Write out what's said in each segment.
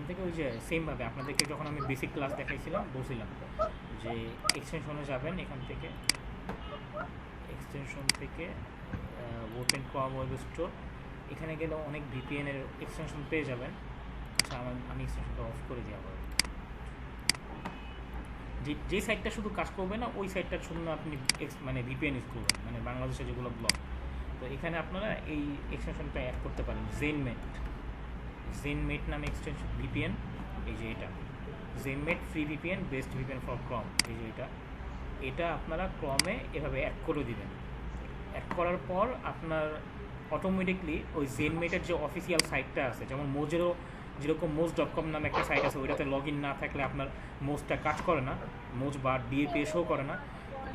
এখান থেকে ওই যে সেমভাবে আপনাদেরকে যখন আমি বেসিক ক্লাস দেখাইছিলাম বলছিলাম যে এক্সটেনশনে যাবেন, এখান থেকে এক্সটেনশন থেকে ওপেন ক্রম ওয়েব স্টোর, এখানে গেলে অনেক ভিপিএনের এক্সটেনশন পেয়ে যাবেন। আচ্ছা আমি এক্সটেনশনটা অফ করে দিই আবার। যে সাইটটা শুধু কাজ করবে না ওই সাইটটার জন্য আপনি মানে ভিপিএন ইউজ করবেন, মানে বাংলাদেশে যেগুলো ব্লক। তো এখানে আপনারা এই এক্সটেনশনটা অ্যাড করতে পারেন, জেনমেট নামে এক্সটেনশন ভিপিএন। এই যে এটা জেনমেট free VPN, best VPN for ক্রম। এই যে এটা আপনারা ক্রমে এভাবে অ্যাড করে দিবেন। অ্যাড করার পর আপনার অটোমেটিকলি ওই জেনমেটের যে অফিসিয়াল সাইটটা আছে, যেমন মোজেরও যেরকম moz.com নামে একটা সাইট আছে, ওইটাতে লগ ইন না থাকলে আপনার মোজটা কাজ করে না, মোজ বা ডিএপি শো করে না।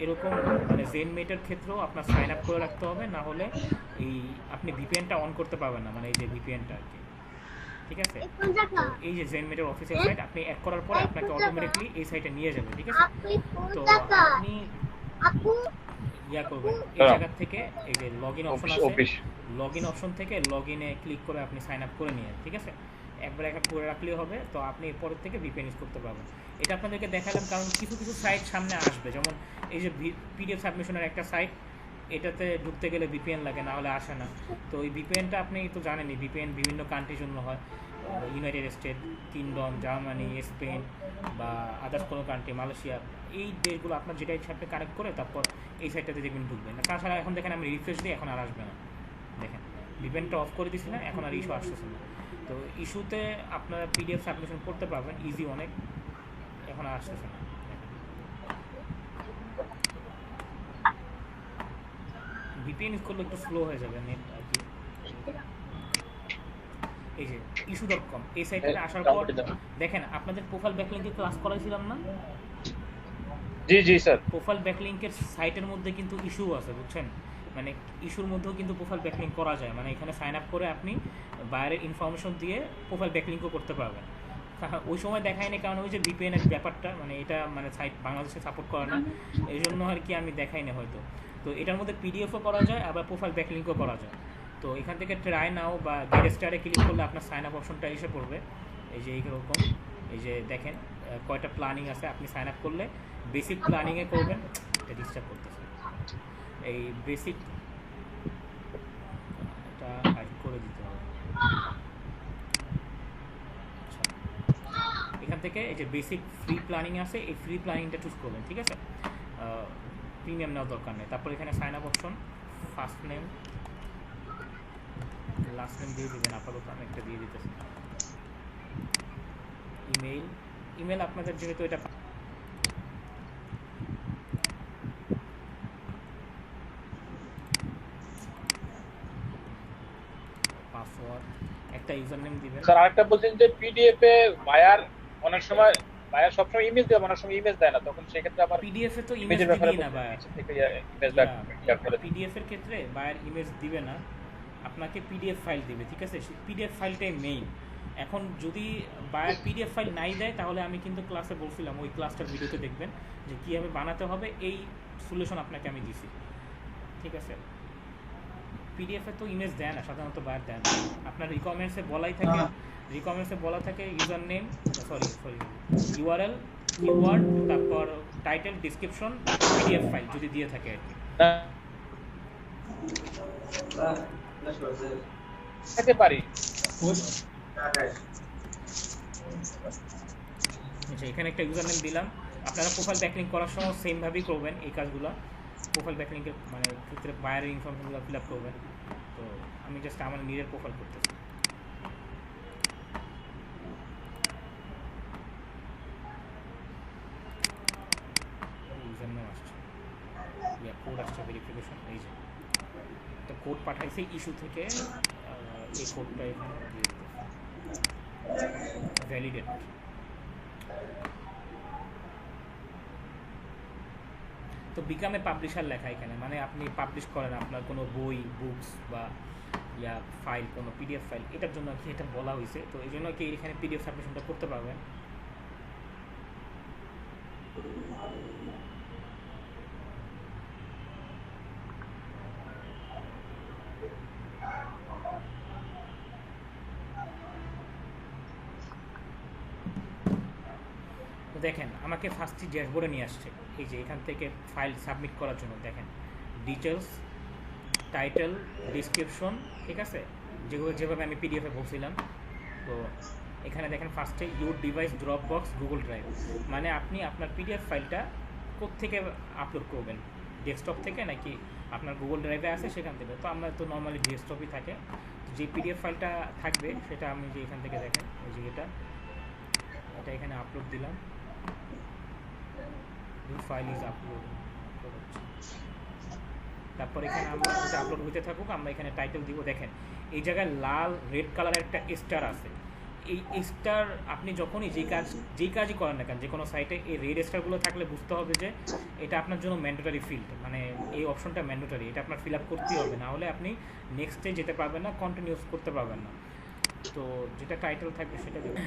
এরকম মানে জেনমেটের ক্ষেত্রেও আপনার সাইন আপ করে রাখতে হবে, না হলে এই আপনি ভিপিএনটা অন করতে পারবেন না, মানে এই যে ভিপিএনটা আর কি। ঠিক আছে, তো এই যে জেনমেটের অফিসিয়াল সাইট আপনি অ্যাড করার পরে আপনাকে অটোমেটিকলি এই সাইটে নিয়ে যাবে। ঠিক আছে, তো আপনি ইয়া করবেন এই জায়গা থেকে, এই যে লগ ইন অপশন আছে, লগ ইন অপশন থেকে লগ ইনে ক্লিক করে আপনি সাইন আপ করে নিয়ে, ঠিক আছে, একবার এক করে রাখলেই হবে। তো আপনি এরপরের থেকে ভিপিএন ইউজ করতে পারবেন। এটা আপনাদেরকে দেখালাম কারণ কিছু কিছু সাইট সামনে আসবে, যেমন এই যে পিডিএফ সাবমিশনের একটা সাইট, এটাতে ঢুকতে গেলে ভিপিএন লাগে, না হলে আসে না। তো এই ভিপিএনটা আপনি তো জানেনই, ভিপিএন বিভিন্ন কান্ট্রির জন্য হয়, United state kingdom, Germany, Spain বা আদার্স কোনো কান্ট্রি, মালয়েশিয়া, এই দেশগুলো আপনার যেটা ইচ্ছা আপনি কানেক্ট করে তারপর এই সাইটটাতে দেখবেন ঢুকবেন না। তাছাড়া এখন দেখেন আমি রিফ্রেশ দিই, এখন আর আসবে না। দেখেন ভিপিএনটা অফ করে দিছি না, এখন আর ইস্যু আসতেছে না। তো ইস্যুতে আপনারা পিডিএফ সাবমিশন করতে পারবেন ইজি অনেক, এখন আর আসতেছে না। ভিপিএন ইউজ করলে একটু স্লো হয়ে যাবে নেট আর কি। এই যে issue.com এই সাইটে আসার পর দেখেন আপনাদের প্রোফাইল ব্যাকলিংকে ক্লাস করাইছিলাম না? জি জি স্যার। প্রোফাইল ব্যাকলিংকের সাইটের মধ্যে কিন্তু ইস্যু আছে, বুঝছেন? মানে ইস্যুর মধ্যেও কিন্তু প্রোফাইল ব্যাকলিং করা যায়, মানে এখানে সাইন আপ করে আপনি বাইরের ইনফরমেশন দিয়ে প্রোফাইল ব্যাকলিংকও করতে পারবেন। ওই সময় দেখায়নি কারণ ওই যে ভিপিএনের ব্যাপারটা, মানে এটা মানে সাইট বাংলাদেশে সাপোর্ট করে না, এই জন্য আর কি আমি দেখাইনি হয়তো। তো এটার মধ্যে পিডিএফও করা যায়, আবার প্রোফাইল ব্যাকলিংকও করা যায়। তো এখান থেকে ট্রাই নাও বা গেট স্টারে ক্লিক করলে আপনার সাইন আপ অপশনটা এসে পড়বে। এই যে এইরকম, এই যে দেখেন কয়টা প্ল্যানিং আছে, আপনি সাইন আপ করলে বেসিক প্ল্যানিংয়ে করবেন। এটা ডিস্টার্ব করতেছে, এই বেসিক এটা হাইড করে দিতে হবে। আচ্ছা, এখান থেকে এই যে বেসিক ফ্রি প্ল্যানিং আছে, এই ফ্রি প্ল্যানিংটা চুজ করবেন। ঠিক আছে, প্রিমিয়াম নেওয়ার দরকার নেই। তারপর এখানে sign up option, first name last name দিয়ে দেবেন, আপাতত আমি একটা দিয়ে দিতেছি। ইমেল আপনাদের যেহেতু এটা পাসওয়ার্ড, একটা ইউজার নেম দিবেন। স্যার আরেকটা বলছেন যে পিডিএফ এ বায়ার অনেক সময় বায়ার সবসময় ইমেজ দেয়, অনেক সময় ইমেজ দেয় না, তখন সেক্ষেত্রে আবার পিডিএফ এ তো ইমেজ দিবেই না বায়ার, পিডিএফ এর ক্ষেত্রে বায়ার ইমেজ দিবে না, আপনাকে পিডিএফ ফাইল দিবে। ঠিক আছে, পিডিএফ ফাইলটাই মেইন। এখন যদি বায়ার পিডিএফ ফাইল নাই দেয়, তাহলে আমি কিন্তু ক্লাসে বলছিলাম, ওই ক্লাসটার ভিডিওতে দেখবেন যে কীভাবে বানাতে হবে, এই সলিউশন আপনাকে আমি দিছি। ঠিক আছে, পিডিএফে তো ইমেজ দেয় না সাধারণত, বায়ার দেয় না। আপনার রিকমেন্ডসে বলা থাকে user name, sorry URL, keyword, তারপর টাইটেল, ডিসক্রিপশন, পিডিএফ ফাইল যদি দিয়ে থাকে আর কি। খেতে পারি। আচ্ছা, এখানে একটা ইউজার নেম দিলাম। আপনারা প্রোফাইল ব্যাকলিং করার সময় সেমভাবেই করবেন এই কাজগুলো। প্রোফাইল ব্যাকলিংকের মানে ক্ষেত্রে বায়ারের ইনফরমেশনগুলো ফিল আপ করবেন। তো আমি জাস্ট আমার নিজের প্রোফাইল করতেছি। ইউজার নেম আসছে, কোড আসছে ভেরিফিকেশন। এই যে একটা কোড পাঠাইছে ইস্যু থেকে, এই কোডটা এখানে দিয়ে দিতেছে, ভ্যালিডেট। তো বিকামে পাবলিশার লেখা এখানে, মানে আপনি পাবলিশ করেন আপনার কোনো বই, বুকস বা ফাইল, কোনো পিডিএফ ফাইল, এটার জন্য কি এটা বলা হয়েছে। তো এই জন্য কি এখানে পিডিএফ সাবমিশনটা করতে পারবেন। দেখেন আমাকে ফার্স্টে ড্যাশবোর্ডে নিয়ে আসছে, এই যে এখান থেকে ফাইল সাবমিট করার জন্য দেখেন ডিটেলস, টাইটেল, ডিসক্রিপশন, ঠিক আছে, যেভাবে আমি পিডিএফে বলছিলাম। তো এখানে দেখেন ফার্স্টে your device drop box Google drive, মানে আপনি আপনার পিডিএফ ফাইলটা কোত্থেকে আপলোড করবেন, ডেস্কটপ থেকে নাকি আপনার গুগল ড্রাইভে আছে সেখান থেকে। তো আমরা তো নর্মালি ডেস্কটপই থাকে, যে পিডিএফ ফাইলটা থাকবে সেটা আমি যে এখান থেকে দেখেন এই যে এটা এখানে আপলোড দিলাম, ফাইল ইজ আপলোড, তারপর এখানে আমরা আপলোড হতে থাকুক, আমরা এখানে টাইটেল দিব। দেখেন এই জায়গায় লাল রেড কালারের একটা স্টার আছে, এই স্টার আপনি যখনই যেই কাজই করেন না কেন যে কোনো সাইটে এই রেড স্টারগুলো থাকলে বুঝতে হবে যে এটা আপনার জন্য ম্যান্ডেটরি ফিল্ড, মানে এই অপশনটা ম্যান্ডেটরি, এটা আপনার ফিল আপ করতেই হবে, না হলে আপনি নেক্সটে যেতে পারবেন না, কন্টিনিউস করতে পারবেন না। তো যেটা টাইটেল থাকবে সেটা দেবেন,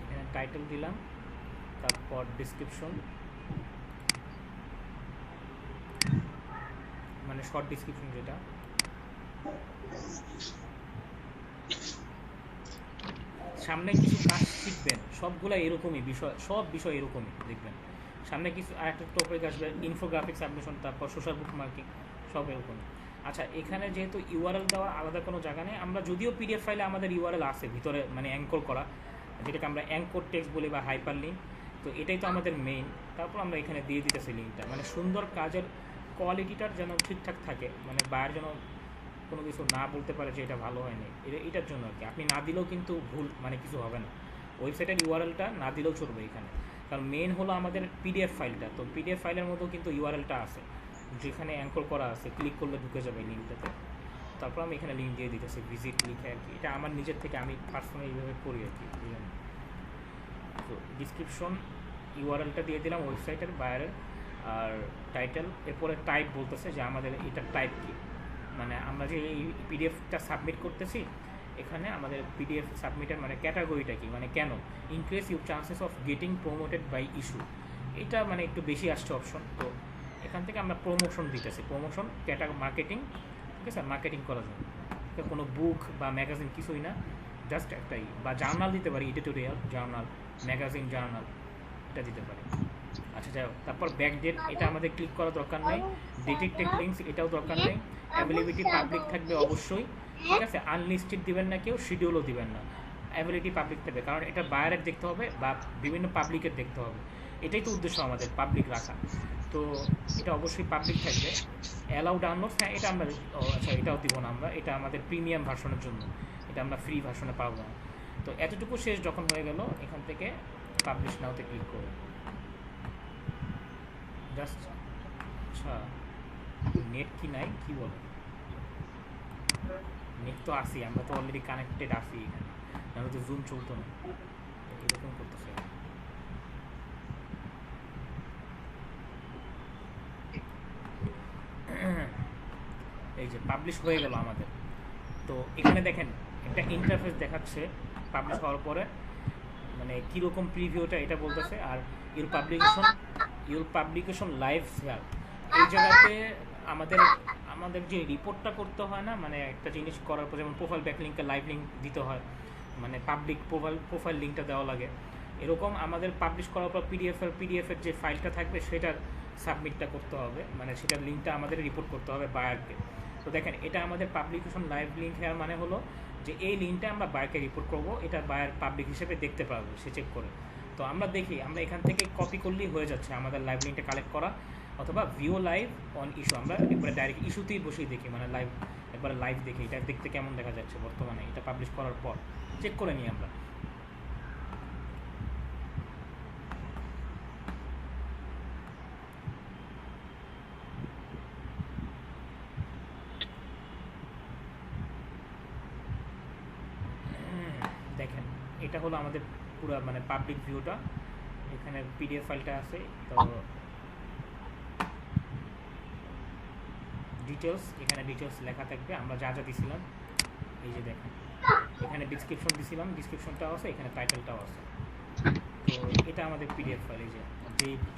এখানে টাইটেল দিলাম, তারপর ডিসক্রিপশন, মানে শর্ট ডিসক্রিপশন যেটা, সামনে কিছু কাজ শিখবেন, সবগুলো এরকমই বিষয়, সব বিষয় এরকমই দেখবেন। সামনে কিছু আরেকটা টপিক আসবে ইনফোগ্রাফিক সাবমিশন, তারপর সোশ্যাল বুক মার্কিং, সব এরকমই। আচ্ছা এখানে যেহেতু ইউআরএল দেওয়ার আলাদা কোনো জায়গা নেই, আমরা যদিও পিডিএফ ফাইলে আমাদের ইউআরএল আছে ভিতরে, মানে অ্যাঙ্কর করা, যেটাকে আমরা অ্যাঙ্কর টেক্সট বলি বা হাইপার লিঙ্ক, তো এটাই তো আমাদের মেইন। তারপর আমরা এখানে দিয়ে দিতেছি লিঙ্কটা, মানে সুন্দর কাজের কোয়ালিটিটার যেন ঠিকঠাক থাকে, মানে বায়ার যেন কোনো কিছু না বলতে পারে যে এটা ভালো হয়নি, এটার জন্য আর কি। আপনি না দিলেও কিন্তু ভুল, মানে কিছু হবে না, ওয়েবসাইটের ইউআরএলটা না দিলেও চলবে এখানে, কারণ মেইন হলো আমাদের পিডিএফ ফাইলটা। তো পিডিএফ ফাইলের মধ্যেও কিন্তু ইউআরএলটা আছে, যেখানে অ্যাঙ্কর করা আছে, ক্লিক করলে ঢুকে যাবে লিঙ্কটাতে। তারপর আমি এখানে লিঙ্ক দিয়ে দিতেছি ভিজিট লিখে আর কি, এটা আমার নিজের থেকে আমি পার্সোনালি এইভাবে করি আর কি। তো ডিসক্রিপশন ইউআরএলটা দিয়ে দিলাম ওয়েবসাইটের বায়ারের, আর টাইটেল, এরপরে টাইপ বলতেছে যে আমাদের এটার টাইপ কী, মানে আমরা যে এই পিডিএফটা সাবমিট করতেছি এখানে আমাদের পিডিএফ সাবমিটের মানে ক্যাটাগরিটা কি, মানে কেন increase your chances of getting promoted by issue, এটা মানে একটু বেশি আসছে অপশন। তো এখান থেকে আমরা প্রমোশন দিতেছি, প্রমোশন মার্কেটিং, ঠিক আছে, মার্কেটিং করার জন্য। কোনো বুক বা ম্যাগাজিন কিছুই না, জাস্ট একটাই, বা জার্নাল দিতে পারি, এডিটোরিয়াল জার্নাল, ম্যাগাজিন জার্নাল, এটা দিতে পারি। আচ্ছা যাই হোক, তারপর ব্যাক ডেট, এটা আমাদের ক্লিক করার দরকার নেই, ডিটেক্টেড লিঙ্কস এটাও দরকার নেই, অ্যাভেলেবিলিটি পাবলিক থাকবে অবশ্যই, ঠিক আছে, আনলিস্টেড দিবেন না কেউ, শিডিউলও দিবেন না, অ্যাভেলেবিলিটি পাবলিক থাকবে, কারণ এটা বায়ারের দেখতে হবে বা বিভিন্ন পাবলিকের দেখতে হবে, এটাই তো উদ্দেশ্য আমাদের পাবলিক রাখা। তো এটা অবশ্যই পাবলিক থাকবে। অ্যালাউ ডাউনলোড, হ্যাঁ এটা আমরা, আচ্ছা এটাও দিব না আমরা, এটা আমাদের প্রিমিয়াম ভার্সনের জন্য, এটা আমরা ফ্রি ভার্সনে পাবো না। তো এতটুকু শেষ যখন হয়ে গেল, এখান থেকে পাবলিশ নাওতে ক্লিক করব জাস্ট। আচ্ছা নেট কি নাই কি বলো, নেট তো আসি, আমরা তো অলরেডি কানেক্টেড আসি এখানে, নাহলে তো জুম চলতো না, এরকম করতেছে। এই যে পাবলিশ হয়ে গেল আমাদের। তো এখানে দেখেন একটা ইন্টারফেস দেখাচ্ছে পাবলিশ হওয়ার পরে, মানে কীরকম প্রিভিউটা এটা বলতেছে, আর ইউর পাবলিকেশন লাইভ হেয়ার, এই জায়গাতে আমাদের যে রিপোর্টটা করতে হয় না, মানে একটা জিনিস করার পর যেমন প্রোফাইল ব্যাক লিঙ্কে লাইভ লিঙ্ক দিতে হয়, মানে পাবলিক প্রোফাইল লিঙ্কটা দেওয়া লাগে, এরকম আমাদের পাবলিশ করার পর পিডিএফের যে ফাইলটা থাকবে সেটার সাবমিটটা করতে হবে, মানে সেটার লিঙ্কটা আমাদের রিপোর্ট করতে হবে বায়ারকে। তো দেখেন এটা আমাদের পাবলিকেশন লাইভ লিঙ্ক হেয়ার, মানে হলো যে এই লিঙ্কটা আমরা বায়ারকে রিপোর্ট করব, এটা বায়ার পাবলিক হিসেবে দেখতে পারবে সে চেক করে। তো আমরা দেখি, আমরা এখান থেকে কপি করলেই হয়ে যাচ্ছে আমাদের লাইভ লিঙ্কটা কালেক্ট করা, অথবা ভিউ লাইভ অন ইস্যু, আমরা একবারে ডাইরেক্ট ইস্যুতেই বসেই দেখি, মানে একবারে লাইভ দেখি এটা দেখতে কেমন দেখা যাচ্ছে বর্তমানে, এটা পাবলিশ করার পর চেক করে নিই আমরা। দেখেন এটা হলো আমাদের পুরো মানে পাবলিক ভিউটা, এখানে পিডিএফ ফাইলটা আছে। তো ডিটেলস, এখানে ডিটেলস লেখা থাকবে আমরা যা যা দিছিলাম, এই যে দেখেন এখানে ডিসক্রিপশন দিছিলাম, ডিসক্রিপশনটাও আছে, এখানে টাইটেলটাও আছে। তো এটা আমাদের পিডিএফ ফাইল, এই যে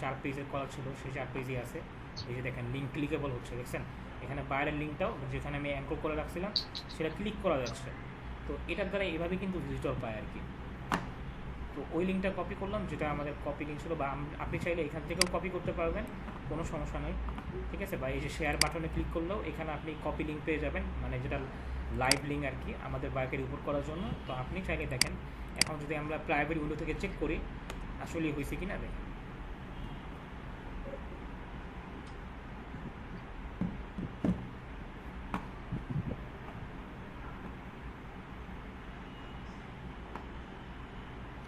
4 পেজের করা ছিল সেই 4 পেজই আছে। এই যে দেখেন লিঙ্ক ক্লিকেবল হচ্ছে, দেখছেন এখানে বাইরের লিঙ্কটাও যেখানে আমি অ্যাঙ্কর করে রাখছিলাম সেটা ক্লিক করা যাচ্ছে। তো এটার দ্বারা এভাবে কিন্তু ভিজিটর পায় আর কি। তো ওই লিঙ্কটা কপি করলাম, যেটা আমাদের কপি লিঙ্ক ছিল, বা আপনি চাইলে এখান থেকেও কপি করতে পারবেন, কোনো সমস্যা নেই, ঠিক আছে। বা এই যে শেয়ার বাটনে ক্লিক করলেও এখানে আপনি কপি লিঙ্ক পেয়ে যাবেন, মানে যেটা লাইভ লিঙ্ক আর কি, আমাদের বাইকের রিপোর্ট করার জন্য। তো আপনি চাইলে দেখেন, এখন যদি আমরা প্রাইভেট উইন্ডো থেকে চেক করি আসলে হয়েছে কি না দেখেন।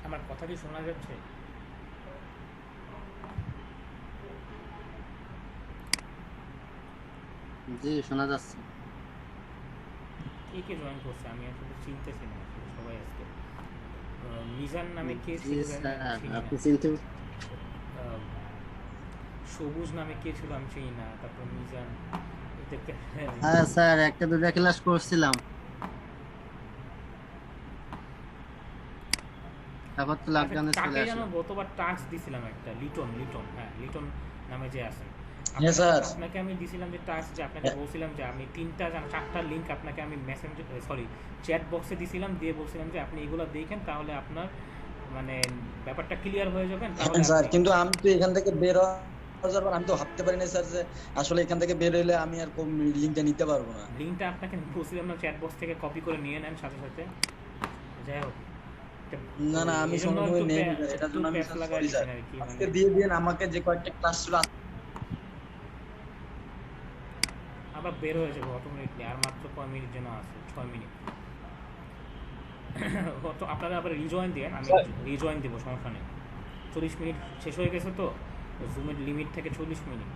আমার কথা কি শোনা যাচ্ছে? জি শোনা যাচ্ছে। কে কে জয়েন করছে আমি আসলে চিনতেছি না আসলে সবাই আজকে। মিজান নামে কে জি ছিল জানি না, স্যার চিনি না। আপনি চিনতে সবুজ নামে কে ছিল আমি চিনি না, তারপর মিজান দেখতে। হ্যাঁ স্যার একটা দুটা ক্লাস করছিলাম, তারপর তো লকডাউনে চলে তাকে যেন আসলাম। গতবার টাস্ক দিছিলাম একটা, লিটন, হ্যাঁ লিটন নামে যে আছেন, হ্যাঁ স্যার। আপনাকে আমি দিছিলাম যে টাস্ক, যে আপনাকে বলছিলাম যে আমি 4টা লিঙ্ক আপনাকে আমি মেসেঞ্জার চ্যাট বক্সে দিছিলাম, দিয়ে বলছিলাম যে আপনি এগুলো দেখেন, তাহলে আপনার মানে ব্যাপারটা ক্লিয়ার হয়ে যাবেন। তাহলে স্যার আপনি- কিন্তু আমি তো এখান থেকে বের হওয়ার যাবার আমি তো ভাবতে পারি না স্যার যে আসলে এখান থেকে বের হইলে আমি আর লিঙ্কটা নিতে পারবো না। লিঙ্কটা আপনাকে বলছিলাম না চ্যাট বক্স থেকে কপি করে নিয়ে নেন সাথে সাথে। যাই হোক, না না আমি এই জন্য সময় একটু নেই প্যা- এটার একটু জন্য আমি প্যাচ লাগাই সরি স্যার। দিচ্ছেন আর কি, আজকে মানে দিয়ে দিন আমাকে যে কয়েকটা ক্লাস ছিল আবার বের হয়ে যাবে অটোমেটিকলি, আর মাত্র কয় মিনিট যেন আছে, 6 মিনিট। তো আপনারা আবার রিজয়েন দেন, আমি স্যার। রিজয়েন দেবো, সমস্যা নেই। 40 মিনিট শেষ হয়ে গেছে তো, জুমের লিমিট থেকে 40 মিনিট।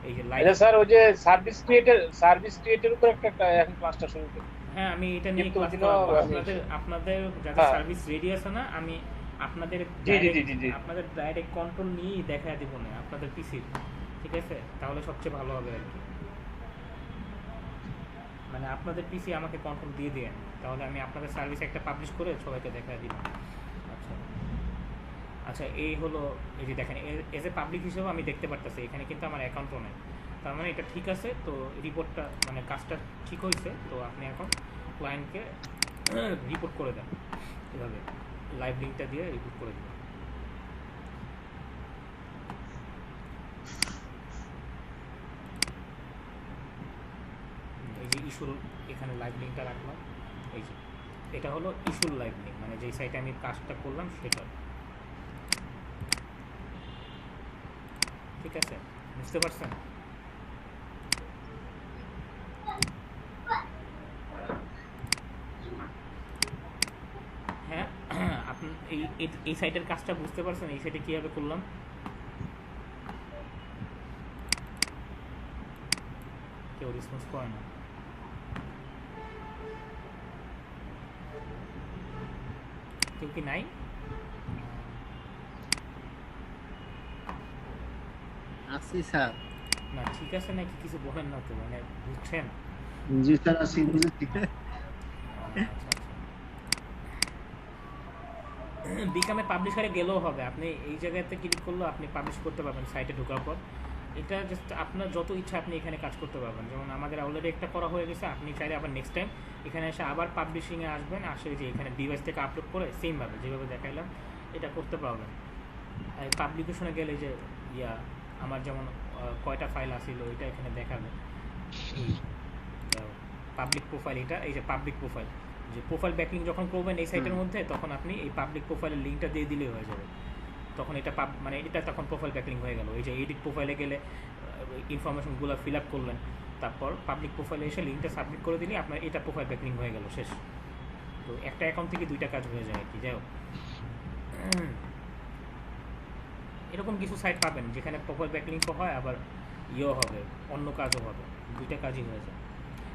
এই যে লাইভ, আচ্ছা স্যার, ওই যে সার্ভিস ক্রিয়েটের উপর একটা এখন ক্লাসটা শুরু করি। হ্যাঁ আমি এটা নিয়ে কিন্তু ক্লাস ওদিনও করাবো। আমি- আপনাদের যাদের হ্যাঁ। সার্ভিস রেডি আছে না, আমি আপনাদের জি, জি, জি, জি, জি। আপনাদের ডাইরেক্ট কন্ট্রোল নিয়েই দেখা দিব না আপনাদের পিসির, ঠিক আছে? তাহলে সবচেয়ে ভালো হবে আর কি। মানে আপনাদের পিসি আমাকে কন্ট্রোল দিয়ে দেন, তাহলে আমি আপনাদের সার্ভিস একটা পাবলিশ করে সবাইকে দেখা দিব। আচ্ছা আচ্ছা, এই হলো, এই যে দেখেন এজ এ পাবলিক হিসেবে আমি দেখতে পারতেছি, এখানে কিন্তু আমার অ্যাকাউন্টও নেই, তার মানে এটা ঠিক আছে। তো রিপোর্টটা মানে কাজটা ঠিক হয়েছে। তো আপনি এখন ক্লায়েন্টকে রিপোর্ট করে দেন, এভাবে লাইভ লিঙ্কটা দিয়ে রিপোর্ট করে দেবেন। এই যে ইস্যুর এখানে লাইভ লিঙ্কটা রাখলাম, এই যে এটা হলো ইস্যুর লাইভ লিঙ্ক, মানে যেই সাইটে আমি কাজটা করলাম সেটা, ঠিক আছে? বুঝতে পারছেন? হ্যাঁ, আপনি এই সাইটের কাজটা বুঝতে পারছেন? এই সাইটে কীভাবে করলাম? কেউ রেসপন্স করে না। কেউ কি নাই? আছি স্যার। না ঠিক আছে নাকি কিছু বলেন না তো, মানে বুঝছেন? জি স্যার আছি বুঝেছি। আচ্ছা আচ্ছা, বিকামে পাবলিশারে গেলেও হবে, আপনি এই জায়গাতে ক্লিক করলেও আপনি পাবলিশ করতে পারবেন সাইটে ঢোকার পর। এটা জাস্ট আপনার যত ইচ্ছা আপনি এখানে কাজ করতে পারবেন। যেমন আমাদের অলরেডি একটা করা হয়ে গেছে, আপনি চাইলে আবার নেক্সট টাইম এখানে এসে আবার পাবলিশিংয়ে আসবেন, আসে যে এখানে ডিভাইস থেকে আপলোড করে সেমভাবে যেভাবে দেখাইলাম এটা করতে পারবেন। আর পাবলিকেশনে গেলে যে আমার যেমন কয়টা ফাইল আসিল এটা এখানে দেখাবে। এই পাবলিক প্রোফাইল, এটা এই যে পাবলিক প্রোফাইল, যে প্রোফাইল ব্যাকলিং যখন করবেন এই সাইটের মধ্যে, তখন আপনি এই পাবলিক প্রোফাইলের লিঙ্কটা দিয়ে দিলেই হয়ে যাবে। তখন এটা মানে এটা তখন প্রোফাইল ব্যাকলিং হয়ে গেল। এই যে এডিট প্রোফাইলে গেলে ইনফরমেশনগুলো ফিল আপ করলেন, তারপর পাবলিক প্রোফাইলে এসে লিঙ্কটা সাবমিট করে দিলে আপনার এটা প্রোফাইল ব্যাকলিং হয়ে গেল, শেষ। তো একটা অ্যাকাউন্ট থেকে 2টা কাজ হয়ে যায় আর কি। যাই হোক, এরকম কিছু সাইট পাবেন যেখানে প্রোফাইল ব্যাকলিংও হয়, আবার হবে, অন্য কাজও হবে, 2টা কাজই হয়ে যায়।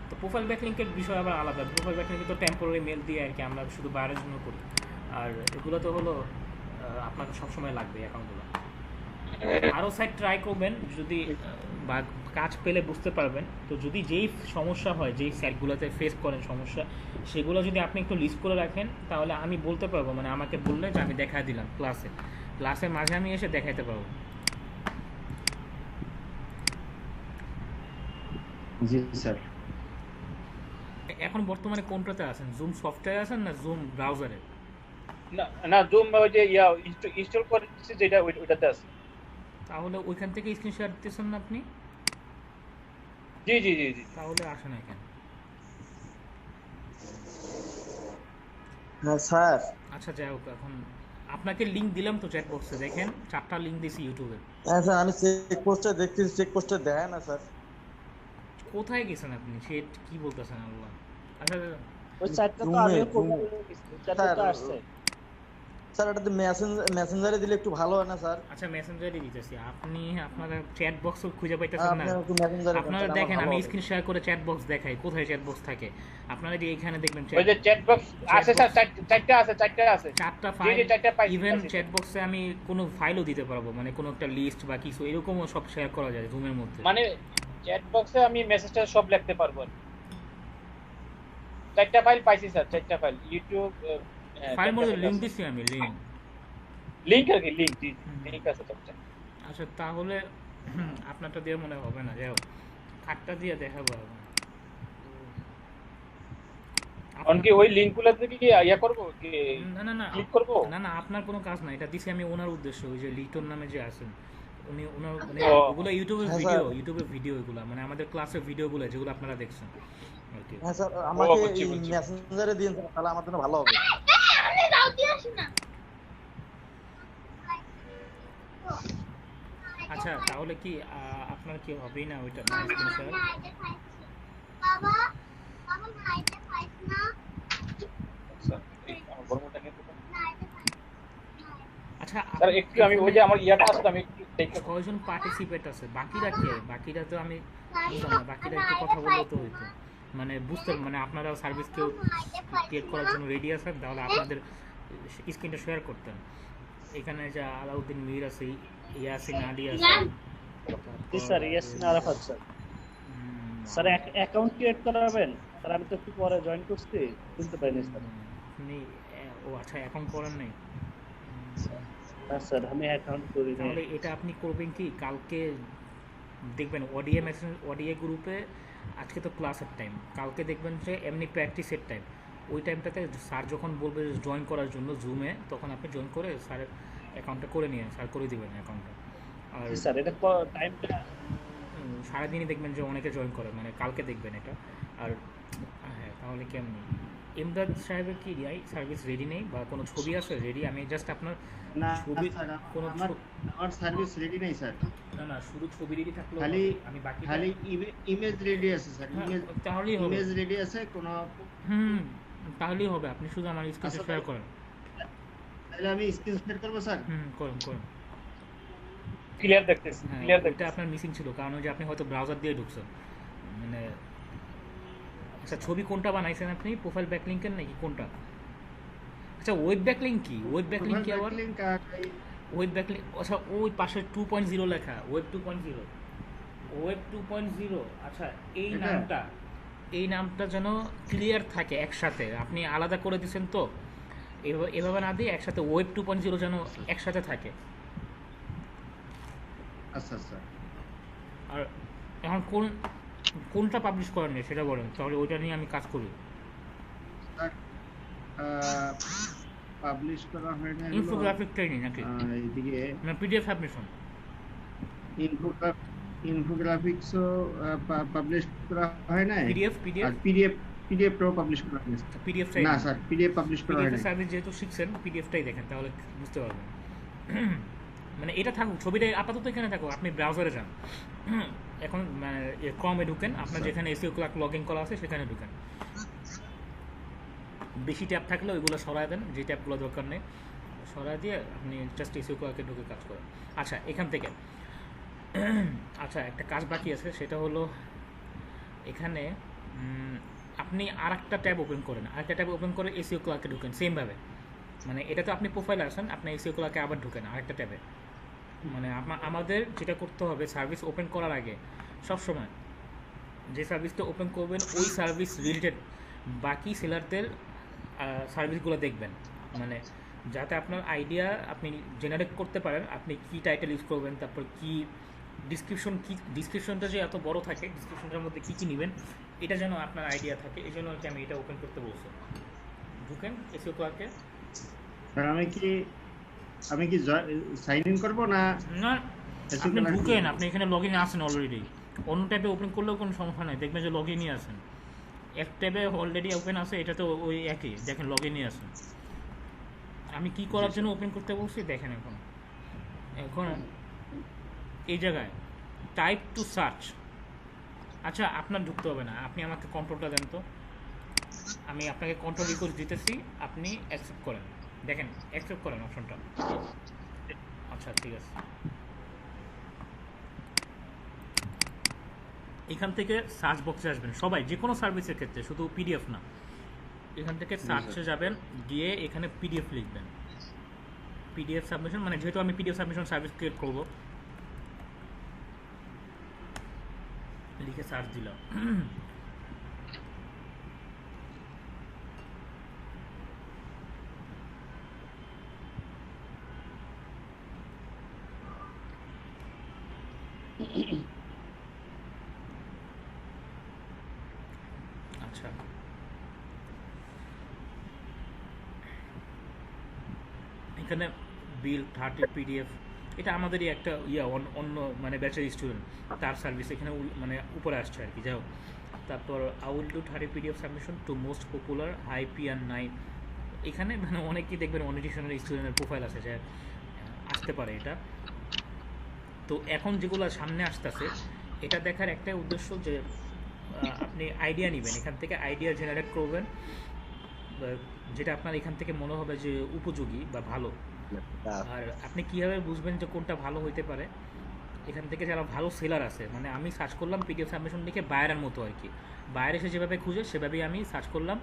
তো প্রোফাইল ব্যাকলিংকের বিষয় আবার আলাদা। প্রোফাইল ব্যাকলিংকে তো টেম্পোরারি মেল দিয়ে আর কি আমরা শুধু বাইরের জন্য করি, আর এগুলো তো হলো আপনাকে সবসময় লাগবে অ্যাকাউন্টগুলো। আরও সাইট ট্রাই করবেন, যদি বা কাজ পেলে বুঝতে পারবেন। তো যদি যেই সমস্যা হয়, যেই সাইটগুলোতে ফেস করেন সমস্যা, সেগুলো যদি আপনি একটু লিস্ট করে রাখেন, তাহলে আমি বলতে পারবো, মানে আমাকে বললে যে আমি দেখা দিলাম ক্লাসের মাঝে আমি এসে দেখাইতে পারবো। জি স্যার। এখন বর্তমানে কোনটাতে আছেন, জুম সফটওয়্যার আছেন না জুম ব্রাউজারে? না না, জুম ওই যে ইনস্টল করেছি যেটা ওইটাতে আছে। তাহলে ওইখান থেকে স্ক্রিন শেয়ার দিতেছেন না আপনি? জি জি জি জি। তাহলে আসে না কেন? হ্যাঁ স্যার। আচ্ছা যাই হোক, এখন আপনাকে লিঙ্ক দিলাম তো চ্যাট বক্সে, দেখেন 4টা লিঙ্ক দিছি ইউটিউবে। হ্যাঁ স্যার, আমি চেক পোস্টে দেখতেছি, চেক পোস্টে দেয় না স্যার। কোথায় গেছেন আপনি, সে কি বলতেছেন আল্লাহ? আচ্ছা ওই চারটা তো জুমে, আমিও জুমে। চারটা তো স্যার, আসছে। স্যার এটাতে মেসেঞ্জারে দিলে একটু ভালো হয় না স্যার? আচ্ছা মেসেঞ্জারে দিতেছি, আপনি আপনারা চ্যাট বক্স খুঁজে পাইতেছেন না? আপনারা একটু মেসেঞ্জারে দেন, আপনারা স্যার, আমার দেখেন ভালো আমি হবে। স্ক্রিন শেয়ার করে চ্যাট বক্স দেখাই, কোথায় চ্যাট বক্স থাকে। আপনারা যে এখানে দেখবেন ওই যে চ্যাট বক্স আছে স্যার, চারটা আছে, চারটা আছে। 4টা জি ফাইল, জি, চারটা পাইছি। ইভেন চ্যাট বক্সে আমি কোনো ফাইলও দিতে পারবো, মানে কোনো একটা লিস্ট বা কিছু এরকমও সব শেয়ার করা যায় জুমের মধ্যে। মানে চ্যাট বক্সে আমি মেসেজটা সব লিখতে পারবো। চারটা ফাইল পাইছি স্যার, চারটা ফাইল ইউটিউব ফাইল মধ্যে লিংক দিছি আমি, লিংক আর কি, লিংক জি লিংক আছে চারটা। আচ্ছা তাহলে আপনারটা দিয়ে মনে হবে না, যাই হোক কার্ডটা দিয়ে দেখাবো। অনকি ওই লিংকগুলোতে কি ইয়া করব কি, না না না ক্লিক করব? না না, আপনার কোনো কাজ নাই, এটা দিছি আমি ওনার উদ্দেশ্য, ওই যে লিটন নামে যে আছেন উনি, ওনার মানে ও। ওগুলো ইউটিউবের হ্যাঁ, ভিডিও, স্যার। ইউটিউবের ভিডিও এগুলো মানে আমাদের ক্লাসের ভিডিওগুলো যেগুলো আপনারা দেখছেন আর কি। হ্যাঁ স্যার, আমাকে বুঝছি, এই বুঝছি। মেসেঞ্জারে দিন স্যার, তাহলে আমার জন্য ভালো হবে। আচ্ছা তাহলে কি আপনার কি হবেই না ওইটা না স্ক্রিন শেয়ার? স্যার এই আমার বর্মটা নিয়ে তো। আচ্ছা স্যার একটু আমি ওই যে আমার ইয়াটা আছে তো, আমি একটু দেখে। 6 জন পার্টিসিপেট আছে, বাকিরা কে? বাকিরা তো আমি বুঝলাম না, বাকিরা একটু কথা বললে তো হইতো, মানে বুঝতে মানে আপনারা সার্ভিস কেউ ক্রিয়েট করার জন্য রেডি আছেন, তাহলে আপনাদের স্ক্রিনটা শেয়ার করতেন। এখানে যে আলাউদ্দিন মীর আছে, ইয়াসিন আলী আছে, জি sir, Yasin Arafat sir. Sir account create করাবেন স্যার? আমি তো একটু পরে জয়েন করছি, বুঝতে পারিনি স্যার। আপনি ও আচ্ছা এখন করেন নাই? না স্যার, আমি অ্যাকাউন্ট করি না। তাহলে এটা আপনি করবেন কি, কালকে দেখবেন ওডিএ মেসেজ, ওডিএ গ্রুপে আজকে তো ক্লাসের টাইম, কালকে দেখবেন যে এমনি প্র্যাকটিসের টাইম, ওই টাইমটাতে স্যার যখন বলবে জয়েন করার জন্য জুমে, তখন আপনি জয়েন করে স্যারের অ্যাকাউন্টটা করে নিয়ে স্যার করে দিবেন অ্যাকাউন্টটা। আর জি স্যার, এটা টাইমটা সারাদিনই দেখবেন যে অনেকে জয়েন করে, মানে কালকে দেখবেন এটা। আর হ্যাঁ তাহলে কেমনি ইমদাদ সাহেবের কি সার্ভিস রেডি নেই বা কোনো ছবি আছে রেডি? আমি জাস্ট আপনার না ছবি স্যার, কোনো আমার সার্ভিস রেডি নাই স্যার, না না শুধু ছবি রেডি থাকলো খালি আমি বাকি খালি ইমেজ রেডি আছে স্যার, ইমেজ তাহলেই হবে। ইমেজ রেডি আছে, কোনো হুম তাহলেই হবে, আপনি শুধু আমার স্ক্রিনটা আচ্ছা, শেয়ার করেন। তাহলে আমি স্ক্রিন শেয়ার করবো স্যার। করুন করুন। ক্লিয়ার দেখতেছি, হ্যাঁ ক্লিয়ার এটা দেখতেছি। আপনার মিসিং ছিল, কারণ ওই যে আপনি হয়তো ব্রাউজার দিয়ে ঢুকছেন মানে। আচ্ছা ছবি কোনটা বানাইছেন আপনি, প্রোফাইল ব্যাকলিংকের নাকি কোনটা? আচ্ছা ওয়েব ব্যাকলিং কি, ওয়েব ব্যাকলিং কি আবার? লিংক ওয়েব ব্যাকলিং, আচ্ছা ওই পাশে 2.0 লেখা, ওয়েব 2.0, ওয়েব 2.0। আচ্ছা এই এটা? নামটা, এই নামটা যেন ক্লিয়ার থাকে একসাথে, আপনি আলাদা করে দিয়েছেন তো, এভাবে না দিয়ে একসাথে ওয়েব 2.0 যেন একসাথে থাকে। আচ্ছা আচ্ছা, আর এখন কোনটা পাবলিশ করেন নেই সেটা বলেন, তাহলে ওইটা নিয়ে আমি কাজ করি। স্যার পাবলিশ করা হয় না, ইনফোগ্রাফিক ট্রেনিং নাকি এইদিকে না পিডিএফ সাবমিশন? ইনফোগ্রাফিক্সও পাবলিশ করা হয় না, পিডিএফ আর পিডিএফ পিডিএফটাও পাবলিশ করা হয় না। পিডিএফটাই না স্যার, পিডিএফ পাবলিশ করা হয় পিডিএফ না। সার্ভিস যেহেতু শিখছেন, পিডিএফটাই দেখেন তাহলে বুঝতে পারবেন। মানে এটা থাকুক, ছবিটা আপাতত এখানে থাকুক, আপনি ব্রাউজারে যান এখন, মানে ক্রমে ঢুকেন, আপনার যেখানে এসিও ক্লার্ক লগ ইন করা আছে সেখানে ঢুকেন। বেশি ট্যাব থাকলে ওইগুলো সরায় দেন, যে ট্যাবগুলো দরকার নেই সরাই দিয়ে আপনি জাস্ট এসিও ক্লার্কে ঢুকে কাজ করেন। আচ্ছা এখান থেকে আচ্ছা একটা কাজ বাকি আছে, সেটা হলো এখানে আপনি আর একটা ট্যাব ওপেন করেন, আরেকটা ট্যাব ওপেন করে এসিও ক্লার্কে ঢুকেন সেমভাবে, মানে এটা তো আপনি প্রোফাইলে আসেন, আপনি এসিও ক্লার্কে আবার ঢুকেন আরেকটা ট্যাবে। মানে আমাদের যেটা করতে হবে, সার্ভিস ওপেন করার আগে সবসময় যে সার্ভিসটা ওপেন করবেন ওই সার্ভিস রিলেটেড বাকি সেলারদের সার্ভিসগুলো দেখবেন, মানে যাতে আপনার আইডিয়া আপনি জেনারেট করতে পারেন, আপনি কি টাইটেল ইউজ করবেন, তারপর কি ডিসক্রিপশনটা যে এত বড় থাকে, ডিসক্রিপশনটার মধ্যে কী কী নেবেন এটা যেন আপনার আইডিয়া থাকে, এই জন্য আর কি আমি এটা ওপেন করতে বলছি। ঢুকেন এসিও ক্লার্কে। আর আমি কি সাইন ইন করবো না? না, SEO আপনি Clerk ঢুকেন, আপনি এখানে লগ ইনে আছেন অলরেডি। অন্য ট্যাবে ওপেন করলেও কোনো সমস্যা নেই, দেখবেন যে লগ ইনই আছেন। এক ট্যাবে অলরেডি ওপেন আছে, এটা তো ওই একই, দেখেন লগ ইনই আছেন। আমি কি করার জন্য ওপেন করতে বলছি দেখেন। এখন এই জায়গায় টাইপ টু সার্চ, আচ্ছা আপনার ঢুকতে হবে না, আপনি আমাকে কন্ট্রোলটা দেন তো, আমি আপনাকে কন্ট্রোল রিকোয়েস্ট দিতেছি, আপনি অ্যাকসেপ্ট করেন। দেখেন অ্যাকসেপ্ট করেন অপশনটা। আচ্ছা ঠিক আছে, এখান থেকে সার্চ বক্সে আসবেন সবাই, যে কোনো সার্ভিসের ক্ষেত্রে, শুধু পিডিএফ না। এখান থেকে সার্চে যাবেন, গিয়ে এখানে পিডিএফ লিখবেন, পিডিএফ সাবমিশন, মানে যেহেতু আমি পিডিএফ সাবমিশন সার্ভিস ক্রিয়েট করব, লিখে সার্চ দিলাম। আচ্ছা, এখানে বিল 30 পিডিএফ, এটা আমাদেরই একটা অন্য মানে ব্যাচের স্টুডেন্ট, তার সার্ভিস এখানে মানে উপরে আসছে আর কি। যাই হোক, তারপর I will do 30 PDF submission two most popular IPN9। এখানে মানে অনেকেই দেখবেন অনেডিশনের স্টুডেন্টের প্রোফাইল আছে, যে আসতে পারে এটা। তো এখন যেগুলো সামনে আসতেছে, এটা দেখার একটাই উদ্দেশ্য যে আপনি আইডিয়া নেবেন, এখান থেকে আইডিয়া জেনারেট করবেন, যেটা আপনার এখান থেকে মনে হবে যে উপযোগী বা ভালো। আর আপনি কীভাবে বুঝবেন যে কোনটা ভালো হইতে পারে? এখান থেকে যারা ভালো সেলার আছে, মানে আমি সার্চ করলাম পিডিএফ সাবমিশন লিখে বায়ারের মতো আর কি, বায়ার এসে যেভাবে খুঁজে সেভাবেই আমি সার্চ করলাম।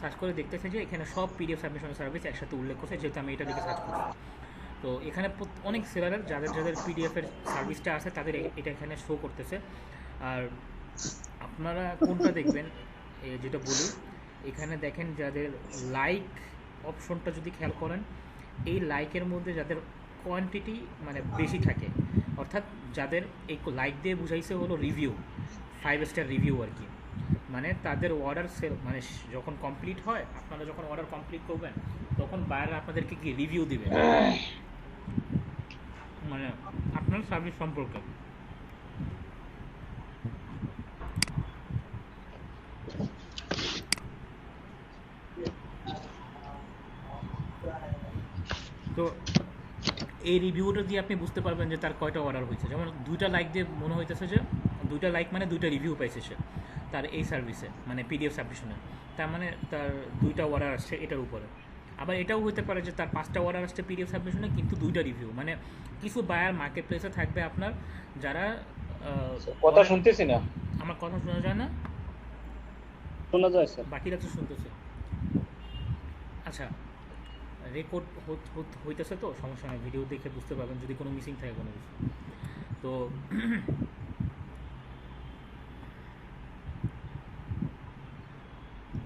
সার্চ করে দেখতেছি যে এখানে সব পিডিএফ সাবমিশন সার্ভিস একসাথে উল্লেখ করছে, যেহেতু আমি এটা লিখে সার্চ করছি। তো এখানে অনেক সেলারের যাদের পিডিএফের সার্ভিসটা আছে তাদের এটা এখানে শো করতেছে। আর আপনারা কোনটা দেখবেন যেটা বলি, এখানে দেখেন যাদের লাইক অপশনটা যদি খেয়াল করেন, এই লাইকের মধ্যে যাদের কোয়ান্টিটি মানে বেশি থাকে, অর্থাৎ যাদের এই লাইক দিয়ে বুঝাইছে হলো রিভিউ, 5 স্টার রিভিউ আর কি, মানে তাদের অর্ডার মানে যখন কমপ্লিট হয়, আপনারা যখন অর্ডার কমপ্লিট করবেন তখন বায়ার আপনাদেরকে কি রিভিউ দিবেন, মানে আপনার সার্ভিস সম্পর্কে। তো এই রিভিউটা দিয়ে আপনি বুঝতে পারবেন যে তার কয়টা অর্ডার হয়েছে। যেমন 2টা লাইক দিয়ে মনে হইতেছে যে 2টা লাইক মানে 2টা রিভিউ পাইছে সে তার এই সার্ভিসে, মানে পিডিএফ সাবমিশনে, তার মানে তার 2টা অর্ডার আসছে এটার উপরে। আবার এটাও হতে পারে যে তার 5টা অর্ডার আসছে পিডিএফ সাবমিশনে, কিন্তু 2টা রিভিউ। মানে কিছু বায়ার মার্কেট প্লেসে থাকবে আপনার, যারা কথা শুনতেছি না, আমার কথা শোনা যায় না? শোনা যায় স্যার। বাকিরা তো শুনতেছে। আচ্ছা, রেকর্ড হইতেছে তো সমস্যা নেই, ভিডিও দেখে বুঝতে পারবেন যদি কোনো মিসিং থাকে কোনো কিছু। তো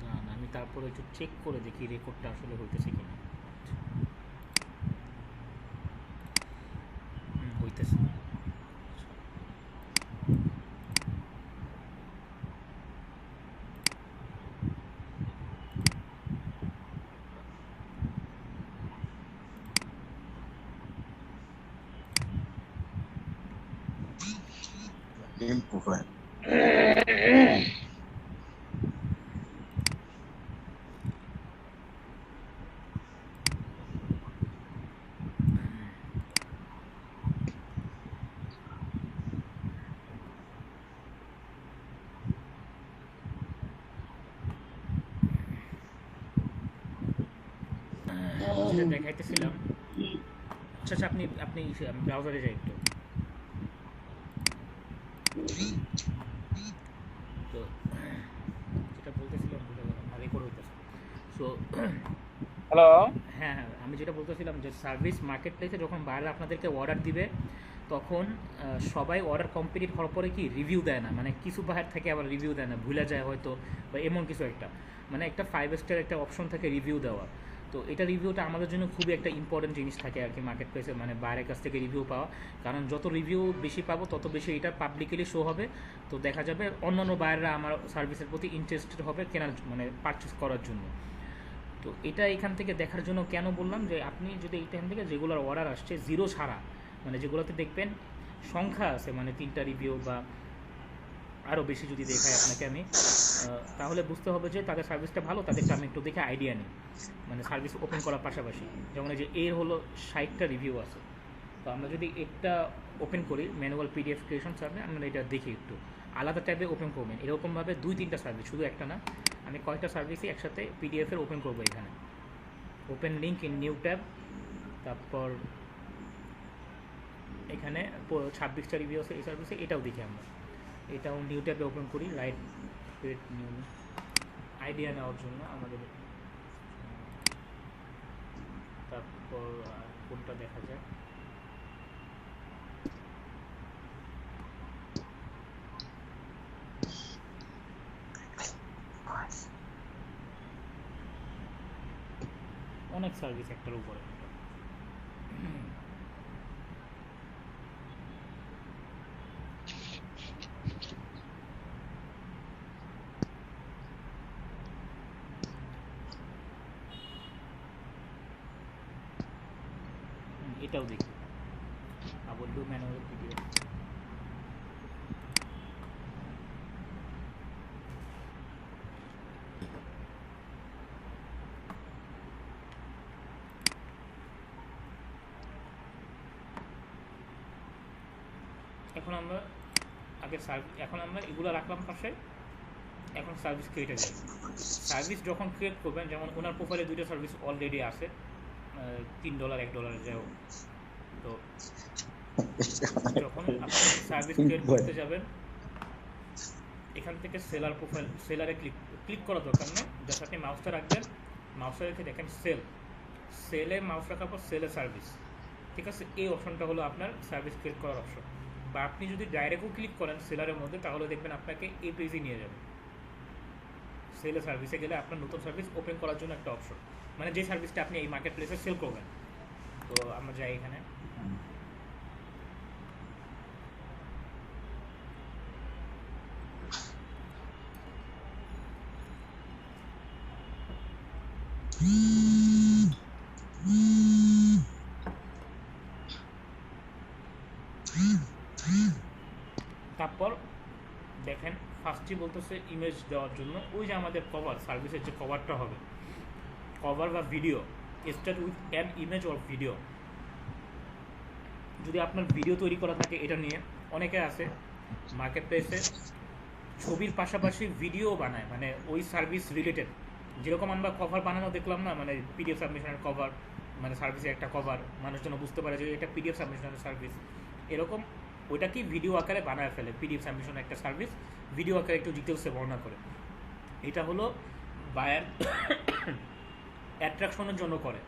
না, আমি তারপরে একটু চেক করে দেখি রেকর্ডটা আসলে হইতেছে কিনা। হইতেছে। profile. যেটা দেখাইতেছিলাম, আচ্ছা আচ্ছা, আপনি আপনি ব্রাউজারে যাই একটু। তো যেটা বলতেছিলাম রেকর্ড হইতেছে। সো হ্যালো, হ্যাঁ, আমি যেটা বলতেছিলাম যে সার্ভিস মার্কেট প্লেসে যখন বাইরে আপনাদেরকে অর্ডার দিবে, তখন সবাই অর্ডার কমপ্লিট হওয়ার পরে কি রিভিউ দেয় না, মানে কিছু বাহার থেকে আবার রিভিউ দেয় না, ভুলে যায় হয়তো বা এমন কিছু একটা, মানে একটা 5 স্টার একটা অপশন থাকে রিভিউ দেওয়া। তো এটা রিভিউটা আমাদের জন্য খুবই একটা ইম্পর্টেন্ট জিনিস থাকে আর কি মার্কেট প্লেসে, মানে বাইরের কাছ থেকে রিভিউ পাওয়া। কারণ যত রিভিউ বেশি পাবো তত বেশি এটা পাবলিকলি শো হবে, তো দেখা যাবে অন্যান্য বায়াররা আমার সার্ভিসের প্রতি ইন্টারেস্টেড হবে কেনার মানে পারচেস করার জন্য। তো এটা এখান থেকে দেখার জন্য কেন বললাম যে আপনি যদি এখান থেকে যেগুলোর অর্ডার আসছে জিরো ছাড়া, মানে যেগুলোতে দেখবেন সংখ্যা আছে মানে 3টা রিভিউ বা আরও বেশি যদি দেখায় আপনাকে আমি, তাহলে বুঝতে হবে যে তাদের সার্ভিসটা ভালো, তাদেরকে আমি একটু দেখে আইডিয়া নিই মানে সার্ভিস ওপেন করার পাশাপাশি। যেমন এই যে এর হলো 60টা রিভিউ আছে, তো আমরা যদি একটা ওপেন করি ম্যানুয়াল পিডিএফ ক্রিয়েশন সার্ভিস, আমরা এটা দেখি একটু আলাদা ট্যাবে ওপেন করবেন। এরকমভাবে 2-3টা সার্ভিস, শুধু একটা না, আমি কয়েকটা সার্ভিসই একসাথে পিডিএফের ওপেন করবো। এখানে open link in new tab, তারপর এখানে 26টা রিভিউ আছে এই সার্ভিসে, এটাও দেখি আমরা, এটাও নিউ ট্যাবে ওপেন করি রাইট নিউ আইডিয়া নেওয়ার জন্য আমাদের। তারপর কোনটা দেখা যায়, অনেক সার্ভিস একটার উপরে। এটাও দেখি আবার ডু ম্যানুয়াল ভিডিও। এখন আমরা এখন আমরা এগুলো রাখলাম পাশে। এখন সার্ভিস ক্রিয়েটে যাই। সার্ভিস যখন ক্রিয়েট করবেন, যেমন ওনার প্রোফাইলে 2টা সার্ভিস অলরেডি আছে, $3 $1 যাই হোক। তো যখন আপনি সার্ভিস ক্রিয়েট করতে যাবেন, এখান থেকে সেলার প্রোফাইল, সেলারে ক্লিক করা দরকার নেই, জাস্ট আপনি মাউসটা রাখবেন, মাউসটা রেখে দেখেন সেলে মাউস রাখার পর সেলে সার্ভিস, ঠিক আছে। এই অপশনটা হলো আপনার সার্ভিস ক্রিয়েট করার অপশন। বা আপনি যদি ডাইরেক্টও ক্লিক করেন সেলারের মধ্যে, তাহলে দেখবেন আপনাকে এই পেজে নিয়ে যাবে। সেলে সার্ভিসে গেলে আপনার নতুন সার্ভিস ওপেন করার জন্য একটা অপশন, মানে যে সার্ভিসটা আপনি এই মার্কেট প্লেসে সেল করবেন। তো আমরা যাই এখানে, তারপর দেখেন ফার্স্টই বলতেছে ইমেজ দেওয়ার জন্য। ওই যে আমাদের কভার, সার্ভিসের যে কভারটা হবে, কভার বা video, start with an image or video. যদি আপনার ভিডিও তৈরি করা থাকে, এটা নিয়ে অনেকে আছে মার্কেট প্লেসে ছবির পাশাপাশি ভিডিও বানায়, মানে ওই সার্ভিস রিলেটেড। যেরকম আমরা কভার বানানো দেখলাম না, মানে পিডিএফ সাবমিশনের কভার, মানে সার্ভিসের একটা কভার, মানুষ যেন বুঝতে পারে যে এটা পিডিএফ সাবমিশনের সার্ভিস। এরকম ওইটা কি ভিডিও আকারে বানায় ফেলে, পিডিএফ সাবমিশনের একটা সার্ভিস ভিডিও আকারে একটু ডিটেলসে বর্ণনা করে। এটা হলো বায়ার অ্যাট্রাকশনের জন্য করে,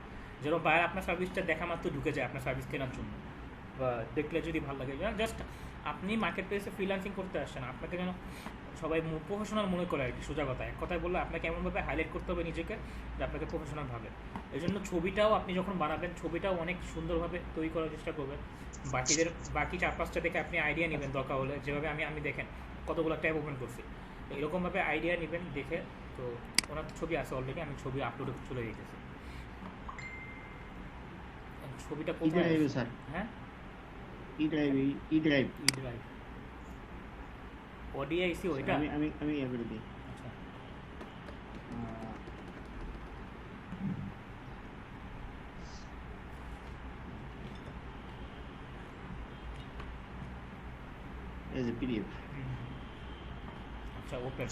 যেন বায়ার আপনার সার্ভিসটা দেখা মাত্র ঢুকে যায় আপনার সার্ভিস কেনার জন্য, বা দেখলে যদি ভালো লাগে। জাস্ট আপনি মার্কেট প্লেসে ফ্রিল্যান্সিং করতে আসছেন, আপনাকে যেন সবাই প্রফেশনাল মনে করে আর কি। সোজা কথা, এক কথায় বললে আপনাকে এমনভাবে হাইলাইট করতে হবে নিজেকে যে আপনাকে প্রফেশনাল ভাবে। এই জন্য ছবিটাও আপনি যখন বানাবেন, ছবিটাও অনেক সুন্দরভাবে তৈরি করার চেষ্টা করবেন। বাকি 4-5টা দেখে আপনি আইডিয়া নেবেন দরকার হলে, যেভাবে আমি দেখেন কতগুলো ট্যাব ওপেন করছি, তো এরকমভাবে আইডিয়া নেবেন দেখে। তো ওনার ছবি আছে অলরেডি, আমি ছবি আপলোডে চলে দিতেছি। ছবিটা কোথায়? স্যার, হ্যাঁ, ই ড্রাইভ ওডিআইসি ওইটা। আমি ইয়ে করে দিই। আচ্ছা, এই যে পিডিএফ। আচ্ছা, ওপেন।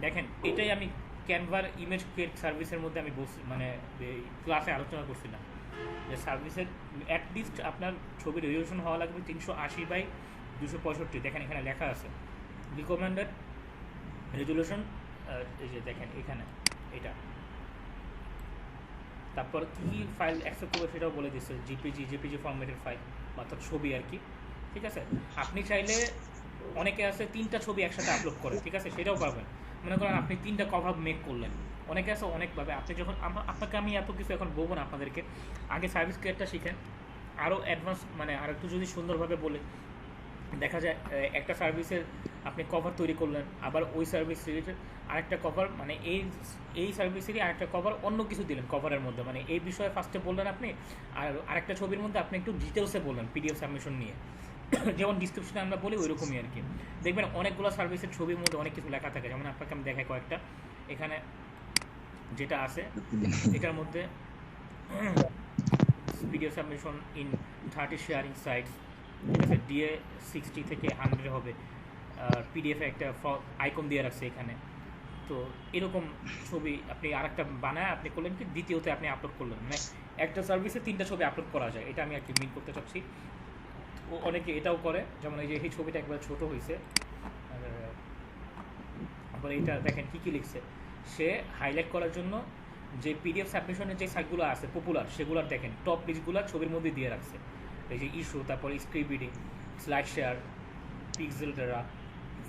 দেখেন এটাই আমি ক্যানভার ইমেজ ক্রিয়েট সার্ভিসের মধ্যে আমি বসছি, মানে ক্লাসে আলোচনা করছিলাম যে সার্ভিসের অ্যাটলিস্ট আপনার ছবির রেজলিউশন হওয়া লাগবে 380x265। দেখেন এখানে লেখা আছে রিকমেন্ডেড রেজলিউশন, এই যে দেখেন এখানে এটা। তারপর কী ফাইল অ্যাকসেপ্ট করবে সেটাও বলে দিচ্ছে, জেপিজি ফরম্যাটের ফাইল, অর্থাৎ ছবি আর কি। ঠিক আছে, আপনি চাইলে অনেকে আছে 3টা ছবি একসাথে আপলোড করে, ঠিক আছে, সেটাও পারবেন। মনে করেন আপনি 3টা কভার মেক করলেন, অনেকে আছে অনেকভাবে। আপনি যখন আপনাকে আমি এত কিছু এখন বলবো না আপনাদেরকে, আগে সার্ভিস ক্রিয়েটটা শিখেন, আরও অ্যাডভান্স মানে আর একটু যদি সুন্দরভাবে বলে দেখা যায় একটা সার্ভিসের আপনি কভার তৈরি করলেন, আবার ওই সার্ভিস রিলেটেড আরেকটা কভার, মানে এই সার্ভিসেরই আরেকটা কভার অন্য কিছু দিলেন কভারের মধ্যে, মানে এই বিষয়ে ফার্স্টে বললেন আপনি, আর আরেকটা ছবির মধ্যে আপনি একটু ডিটেলসে বললেন পিডিএফ সাবমিশন নিয়ে, যেমন ডিসক্রিপশনে আমরা বলি ওইরকমই আর কি। দেখবেন অনেকগুলো সার্ভিসের ছবির মধ্যে অনেক কিছু লেখা থাকে, যেমন আপনাকে আমি দেখাই কয়েকটা এখানে যেটা আছে এটার মধ্যে PDF submission in 30 sharing sites, ঠিক আছে, ডিএ 60 থেকে 100 হবে, আর পিডিএফে একটা আইকন দিয়ে রাখছে এখানে। তো এরকম ছবি আপনি আরেকটা বানায় আপনি করলেন কি দ্বিতীয়তে আপনি আপলোড করলেন, মানে একটা সার্ভিসে 3টা ছবি আপলোড করা যায়, এটা আমি একটু মিন করতে চাচ্ছি। ও অনেকে এটাও করে, যেমন এই যে এই ছবিটা একবার ছোট হয়েছে, আবার এটা দেখেন কী কী লিখছে, সে হাইলাইট করার জন্য যে পিডিএফ সাবমিশনের যে সাইটগুলো আছে পপুলার সেগুলোর দেখেন টপ লিস্টগুলো ছবির মধ্যে দিয়ে রাখছে, এই যে ইস্যু, তারপর স্ক্রিপ্ট বিডিং, স্লাইড শেয়ার, পিক্সেল ডেরা,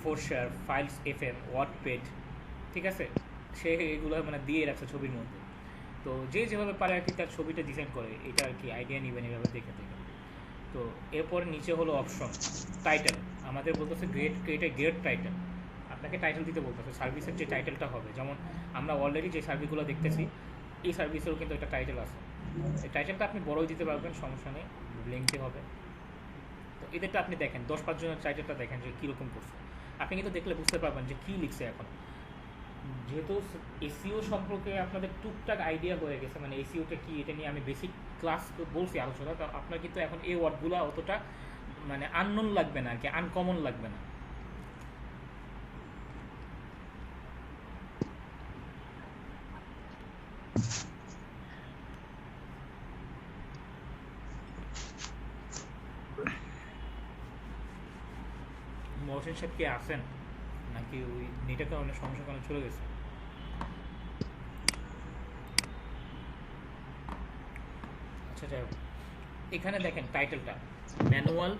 four share, files FM, WordPad, ঠিক আছে, সে এগুলো মানে দিয়ে রাখছে ছবির মধ্যে। তো যে যেভাবে পারে আর কি তার ছবিটা ডিজাইন করে, এটা আর কি আইডিয়া নেবেন এভাবে দেখে দেখে। তো এরপর নিচে হলো অপশন টাইটেল, আমাদের বলতেছে ক্রিয়েট এ গ্রেট টাইটেল, আপনাকে টাইটেল দিতে বলতেছে সার্ভিসের যে টাইটেলটা হবে, যেমন আমরা অলরেডি যে সার্ভিসগুলো দেখতেছি এই সার্ভিসেরও কিন্তু একটা টাইটেল আছে, এই টাইটেলটা আপনি বড়ই দিতে পারবেন, সমস্যা নেই, লিঙ্কে হবে। তো এদেরটা আপনি দেখেন 10-5 জনের টাইটেলটা দেখেন যে কীরকম করছে, আপনি কিন্তু দেখলে বুঝতে পারবেন যে কী লিখছে। এখন যেহেতু এসইও সম্পর্কে আপনাদের টুকটাক আইডিয়া হয়ে গেছে, মানে এসইওটা কি এটা নিয়ে আমি বেসিক ক্লাস বলছি আলোচনা, তো আপনার কিন্তু এখন এই ওয়ার্ডগুলো অতটা মানে আননোন লাগবে না আর কি, আনকমন লাগবে না। মহসিন সাহেব কি আছেন নাকি ওই নেটের কারণে সমস্যার কারণে চলে গেছে? আচ্ছা যাই হোক, এখানে দেখেন টাইটেলটা manual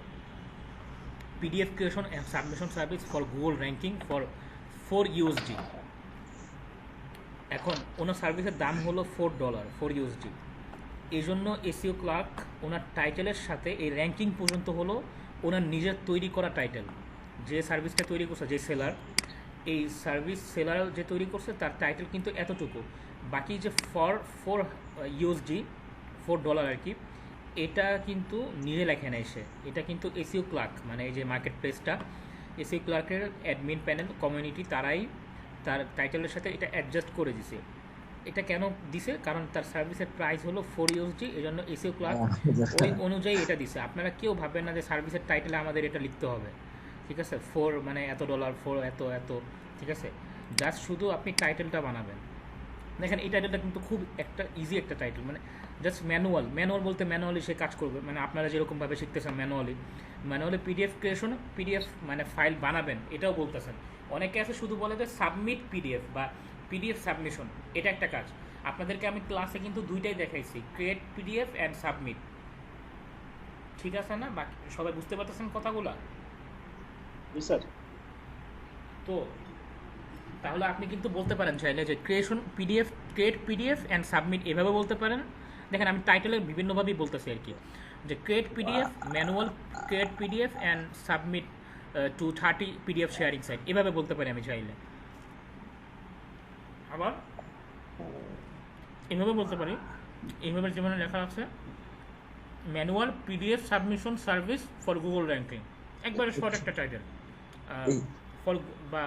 PDF creation and submission service for Google ranking for 4 USD। এখন ওনার সার্ভিসের দাম হলো $4, 4 USD। এই জন্য এসইও ক্লার্ক ওনার টাইটেলের সাথে এই র্যাঙ্কিং পর্যন্ত হলো ওনার নিজের তৈরি করা টাইটেল, যে সার্ভিসটা তৈরি করছে যে সেলার, এই সার্ভিস সেলার যে তৈরি করছে তার টাইটেল কিন্তু এতটুকু, বাকি যে ফর USD $4 আর কি, এটা কিন্তু নিজে লেখে না এসে, এটা কিন্তু এসইও ক্লার্ক মানে এই যে মার্কেট প্লেসটা এসইও ক্লার্কের অ্যাডমিন প্যানেল কমিউনিটি তারাই তার টাইটেলের সাথে এটা অ্যাডজাস্ট করে দিছে। এটা কেন দিছে? কারণ তার সার্ভিসের প্রাইস হলো 4 USD, এই জন্য এসইও ক্লার্ক ওই অনুযায়ী এটা দিছে। আপনারা কেউ ভাববেন না যে সার্ভিসের টাইটেলে আমাদের এটা লিখতে হবে, ঠিক আছে, 4 মানে এত ডলার, 4 এত এত, ঠিক আছে, জাস্ট শুধু আপনি টাইটেলটা বানাবেন। দেখেন এই টাইটেলটা কিন্তু খুব একটা ইজি একটা টাইটেল, মানে জাস্ট ম্যানুয়াল বলতে ম্যানুয়ালি সে কাজ করবে, মানে আপনারা যেরকমভাবে শিখতেছেন ম্যানুয়ালি পিডিএফ ক্রিয়েশন, পিডিএফ মানে ফাইল বানাবেন, এটাও বলতেছেন। অনেকে আছে শুধু বলে যে সাবমিট পিডিএফ বা পিডিএফ সাবমিশন, এটা একটা কাজ। আপনাদেরকে আমি ক্লাসে কিন্তু দুইটাই দেখাইছি, ক্রিয়েট পিডিএফ অ্যান্ড সাবমিট, ঠিক আছে না? বাকি সবাই বুঝতে পারতেছেন কথাগুলো? স্যার তো তাহলে আপনি কিন্তু বলতে পারেন চাইলে যে ক্রিয়েট পিডিএফ অ্যান্ড সাবমিট, এভাবে বলতে পারেন। দেখেন আমি টাইটেলে বিভিন্নভাবেই বলতেছি আর কি, যে create PDF, manual create PDF and submit to 30 PDF sharing site, এভাবে বলতে পারি আমি চাইলে। আবার এভাবে বলতে পারি, এইভাবে যেমন লেখা আছে manual PDF submission service for Google ranking, একবারে শর্ট একটা টাইটেল ফর, বা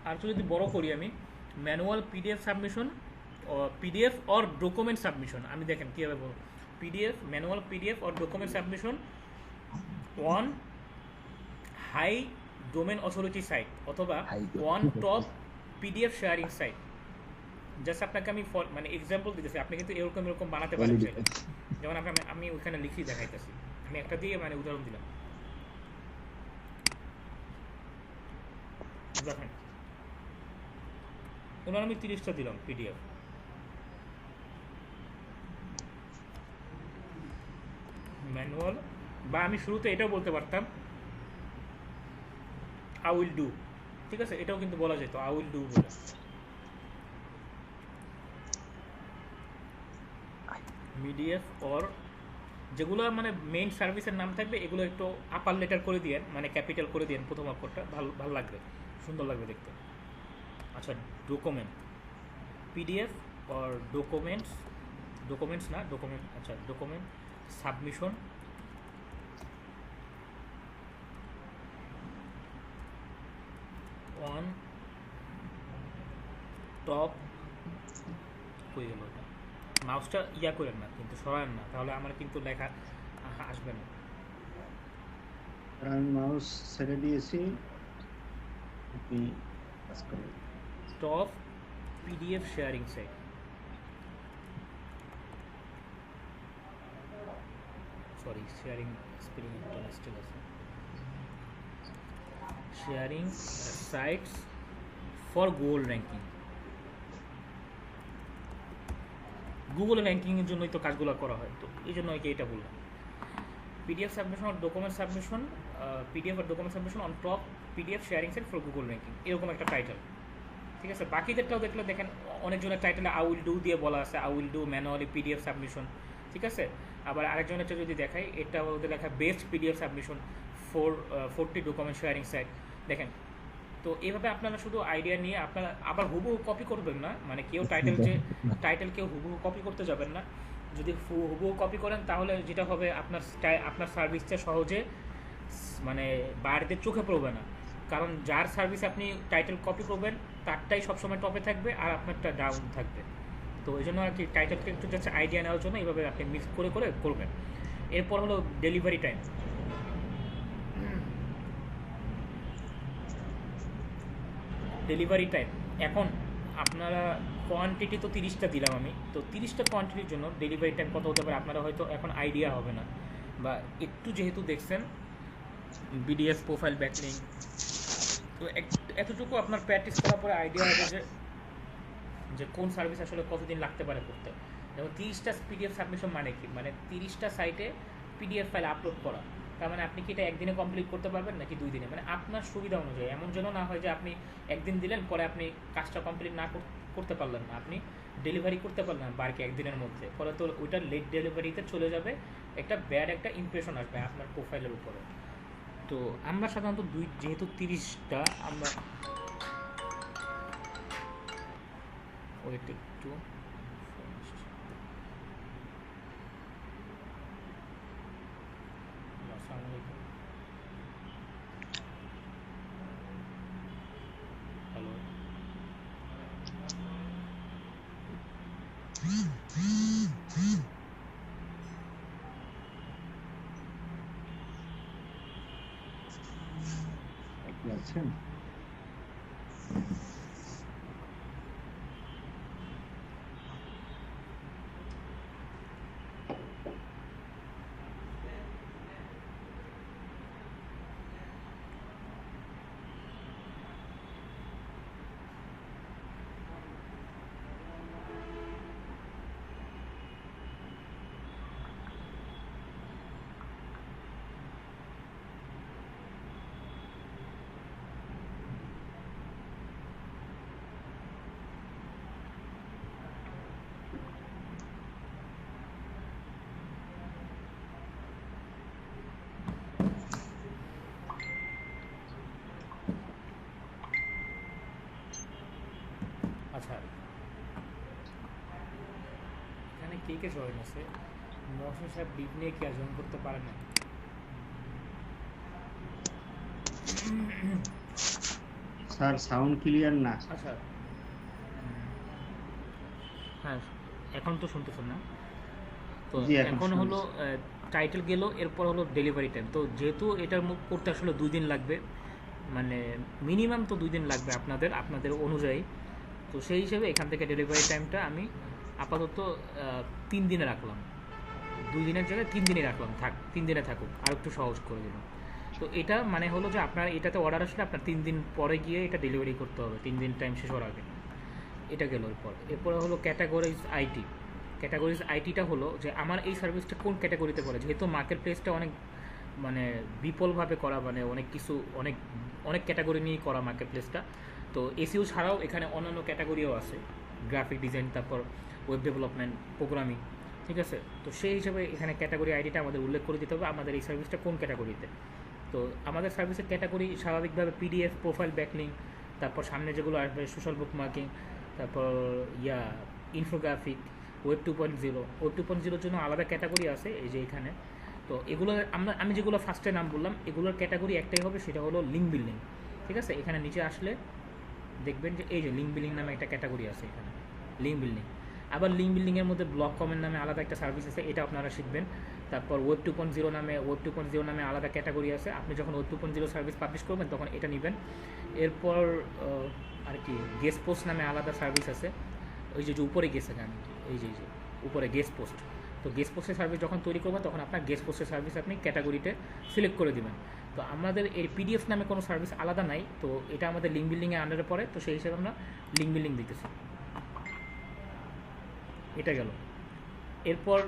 আর যদি বড় করি আমি manual PDF submission PDF or document submission, আমি দেখেন কীভাবে বলব, PDF manual PDF or document submission one high domain authority site অথবা one top PDF sharing site. Just আপনাকে আমি মানে এক্সাম্পল দিতেছি, আপনি কিন্তু এরকম বানাতে পারেন চাইলে। যেমন আমি ওইখানে লিখি দেখাইতেছি, আমি একটা দিয়ে মানে উদাহরণ দিলাম, দেখেন ওনার আমি 30টা দিলাম পিডিএফ, ম্যানুয়াল, বা আমি শুরুতে এটাও বলতে পারতাম আই উইল ডু, ঠিক আছে, এটাও কিন্তু বলা যেত আই উইল ডু বলে। মিডিএফ অর যেগুলো মানে মেইন সার্ভিসের নাম থাকবে এগুলো একটু আপার লেটার করে দিয়েন, মানে ক্যাপিটাল করে দিয়েন প্রথম অক্ষরটা, ভালো লাগবে, সুন্দর লাগবে দেখতে। আচ্ছা, ডকুমেন্ট, পিডিএফ অর ডকুমেন্টস না ডকুমেন্ট, আচ্ছা ডকুমেন্ট সাবমিশন অন টপ হয়ে গেল। ওটা মাউসটা ইয়া করেন না কিন্তু, সরান না, তাহলে আমার কিন্তু লেখা আসবে না। আমি মাউস ছেড়ে দিয়েছি, আপনি কাজ করুন। Top PDF sharing site, sorry sharing spelling একটা মিস্টেক আছে, sharing sites for Google ranking. Google র্যাঙ্কিংয়ের জন্যই তো কাজগুলো করা হয়, তো এই জন্য এটা বললাম। পিডিএফ সাবমিশন আর ডকুমেন্ট সাবমিশন, পিডিএফ আর document submission on top PDF sharing site for Google ranking, এরকম একটা টাইটেল, ঠিক আছে। বাকিদেরটাও দেখলে দেখেন অনেকজনের টাইটেলে আই উইল ডু দিয়ে বলা আছে, I will do manually PDF submission, ঠিক আছে। আবার আরেকজনেরটা যদি দেখাই, এটা ওদের লেখা best PDF submission 40 document sharing site, দেখেন। তো এইভাবে আপনারা শুধু আইডিয়া নিয়ে আপনারা আবার হুবহু কপি করবেন না, মানে কেউ টাইটেল কেউ হুবহু কপি করতে যাবেন না। যদি হুবহু কপি করেন তাহলে যেটা হবে আপনার সার্ভিসটা সহজে মানে বাইরেদের চোখে পড়বে না, কারণ যার সার্ভিস আপনি টাইটেল কপি করবেন তারটাই সবসময় টপে থাকবে আর আপনারটা ডাউন থাকবে। তো এই জন্য আর কি টাইটেলকে একটু জাস্ট আইডিয়া নেওয়ার জন্য এইভাবে আপনি মিক্স করে করবেন। এরপর হলো ডেলিভারি টাইম। ডেলিভারি টাইম এখন আপনারা কোয়ান্টিটি তো 30টা দিলাম আমি, তো 30টা কোয়ান্টিটির জন্য ডেলিভারি টাইম কত হতে পারে আপনারা হয়তো এখন আইডিয়া হবে না, বা একটু যেহেতু দেখছেন বিডিএস প্রোফাইল ব্যাকলিং, তো এতটুকু আপনার প্র্যাকটিস করার পরে আইডিয়া হবে যে কোন সার্ভিস আসলে কতদিন লাগতে পারে করতে। যেমন 30টা পিডিএফ সাবমিশন মানে কি, মানে 30টা সাইটে পিডিএফ ফাইল আপলোড করা, তার মানে আপনি কি এটা একদিনে কমপ্লিট করতে পারবেন নাকি 2 দিনে, মানে আপনার সুবিধা অনুযায়ী। এমন যেন না হয় যে আপনি একদিন দিলেন পরে আপনি কাজটা কমপ্লিট না করতে পারলেন না, আপনি ডেলিভারি করতে পারলেন না বাকি একদিনের মধ্যে, পরে তো ওইটা লেট ডেলিভারিতে চলে যাবে, একটা ব্যাড একটা ইমপ্রেশন আসবে আপনার প্রোফাইলের উপরে। তো আমরা সাধারণত যেহেতু 30টা আমরা ওয়েট একটু হ্যালো, আপনি আছেন? আচ্ছা এখানে কে জয়েন আছে? মহসিন সাহেব লিভ নিয়ে কি আর জয়েন করতে পারে না? স্যার সাউন্ড ক্লিয়ার না। আচ্ছা হ্যাঁ, এখন তো শুনতেছেন না? তো জি, এখন এখন হলো শুনছি। টাইটেল গেল, এরপর হলো ডেলিভারি টাইম। তো যেহেতু এটার করতে আসলে 2 দিন লাগবে, মানে মিনিমাম তো 2 দিন লাগবে আপনাদের অনুযায়ী, তো সেই হিসেবে এখান থেকে ডেলিভারি টাইমটা আমি আপাতত 3 দিনে রাখলাম। 2 দিনের জায়গায় 3 দিনে রাখলাম, 3 দিনে থাকুক, আর একটু সহজ করে দিলাম। তো এটা মানে হলো যে আপনার এটাতে অর্ডার আসলে আপনার 3 দিন পরে গিয়ে এটা ডেলিভারি করতে হবে, 3 দিন টাইম শেষ হওয়ার আগে। এটা গেল। এরপরে হলো ক্যাটাগরিজ আইটি। ক্যাটাগরিজ আইটিটা হলো যে আমার এই সার্ভিসটা কোন ক্যাটাগরিতে পড়ে, যেহেতু মার্কেট প্লেসটা অনেক মানে বিপুলভাবে করা, মানে অনেক কিছু অনেক অনেক ক্যাটাগরি নিয়ে করা মার্কেট প্লেসটা। তো এসইও ছাড়াও এখানে অন্যান্য ক্যাটাগরিও আছে, গ্রাফিক ডিজাইন, তারপর ওয়েব ডেভেলপমেন্ট, প্রোগ্রামিং, ঠিক আছে। তো সেই হিসাবে এখানে ক্যাটাগরি আইডিটা আমাদের উল্লেখ করে দিতে হবে আমাদের এই সার্ভিসটা কোন ক্যাটাগরিতে। তো আমাদের সার্ভিসের ক্যাটাগরি স্বাভাবিকভাবে পিডিএফ, প্রোফাইল, ব্যাকলিং, তারপর সামনে যেগুলো আসবে সোশ্যাল বুক মার্কিং, তারপর ইনফোগ্রাফিক, ওয়েব 2.0। ওয়েব 2.0-র জন্য আলাদা ক্যাটাগরি আছে এই যে এখানে। তো এগুলো আমি যেগুলো ফার্স্টে নাম বললাম এগুলোর ক্যাটাগরি একটাই হবে, সেটা হলো লিঙ্ক বিল্ডিং, ঠিক আছে। এখানে নিচে আসলে দেখবেন যে এই যে লিঙ্ক বিল্ডিং নামে একটা ক্যাটাগরি আছে এখানে, লিঙ্ক বিল্ডিং। আবার লিঙ্ক বিল্ডিংয়ের মধ্যে ব্লক কমেন্ট নামে আলাদা একটা সার্ভিস আছে, এটা আপনারা শিখবেন। তারপর ওয়েব 2.0 নামে আলাদা ক্যাটাগরি আছে, আপনি যখন ওয়েব 2.0 সার্ভিস পাবলিশ করবেন তখন এটা নেবেন। এরপর আর কি গেস্ট পোস্ট নামে আলাদা সার্ভিস আছে, ওই যে উপরে গেছে গান, এই যে উপরে গেস্ট পোস্ট। তো গেস্ট পোস্টের সার্ভিস যখন তৈরি করবেন তখন আপনার গেস্ট পোস্টের সার্ভিস আপনি ক্যাটাগরিতে সিলেক্ট করে দেবেন। তো আমাদের এই পিডিএফ নামে কোনো সার্ভিস আলাদা নাই, তো এটা আমাদের লিঙ্ক বিল্ডিংয়ের আন্ডারে পড়ে, তো সেই হিসেবে আমরা লিঙ্ক বিল্ডিং দিতেছি। এটা গেল। এরপর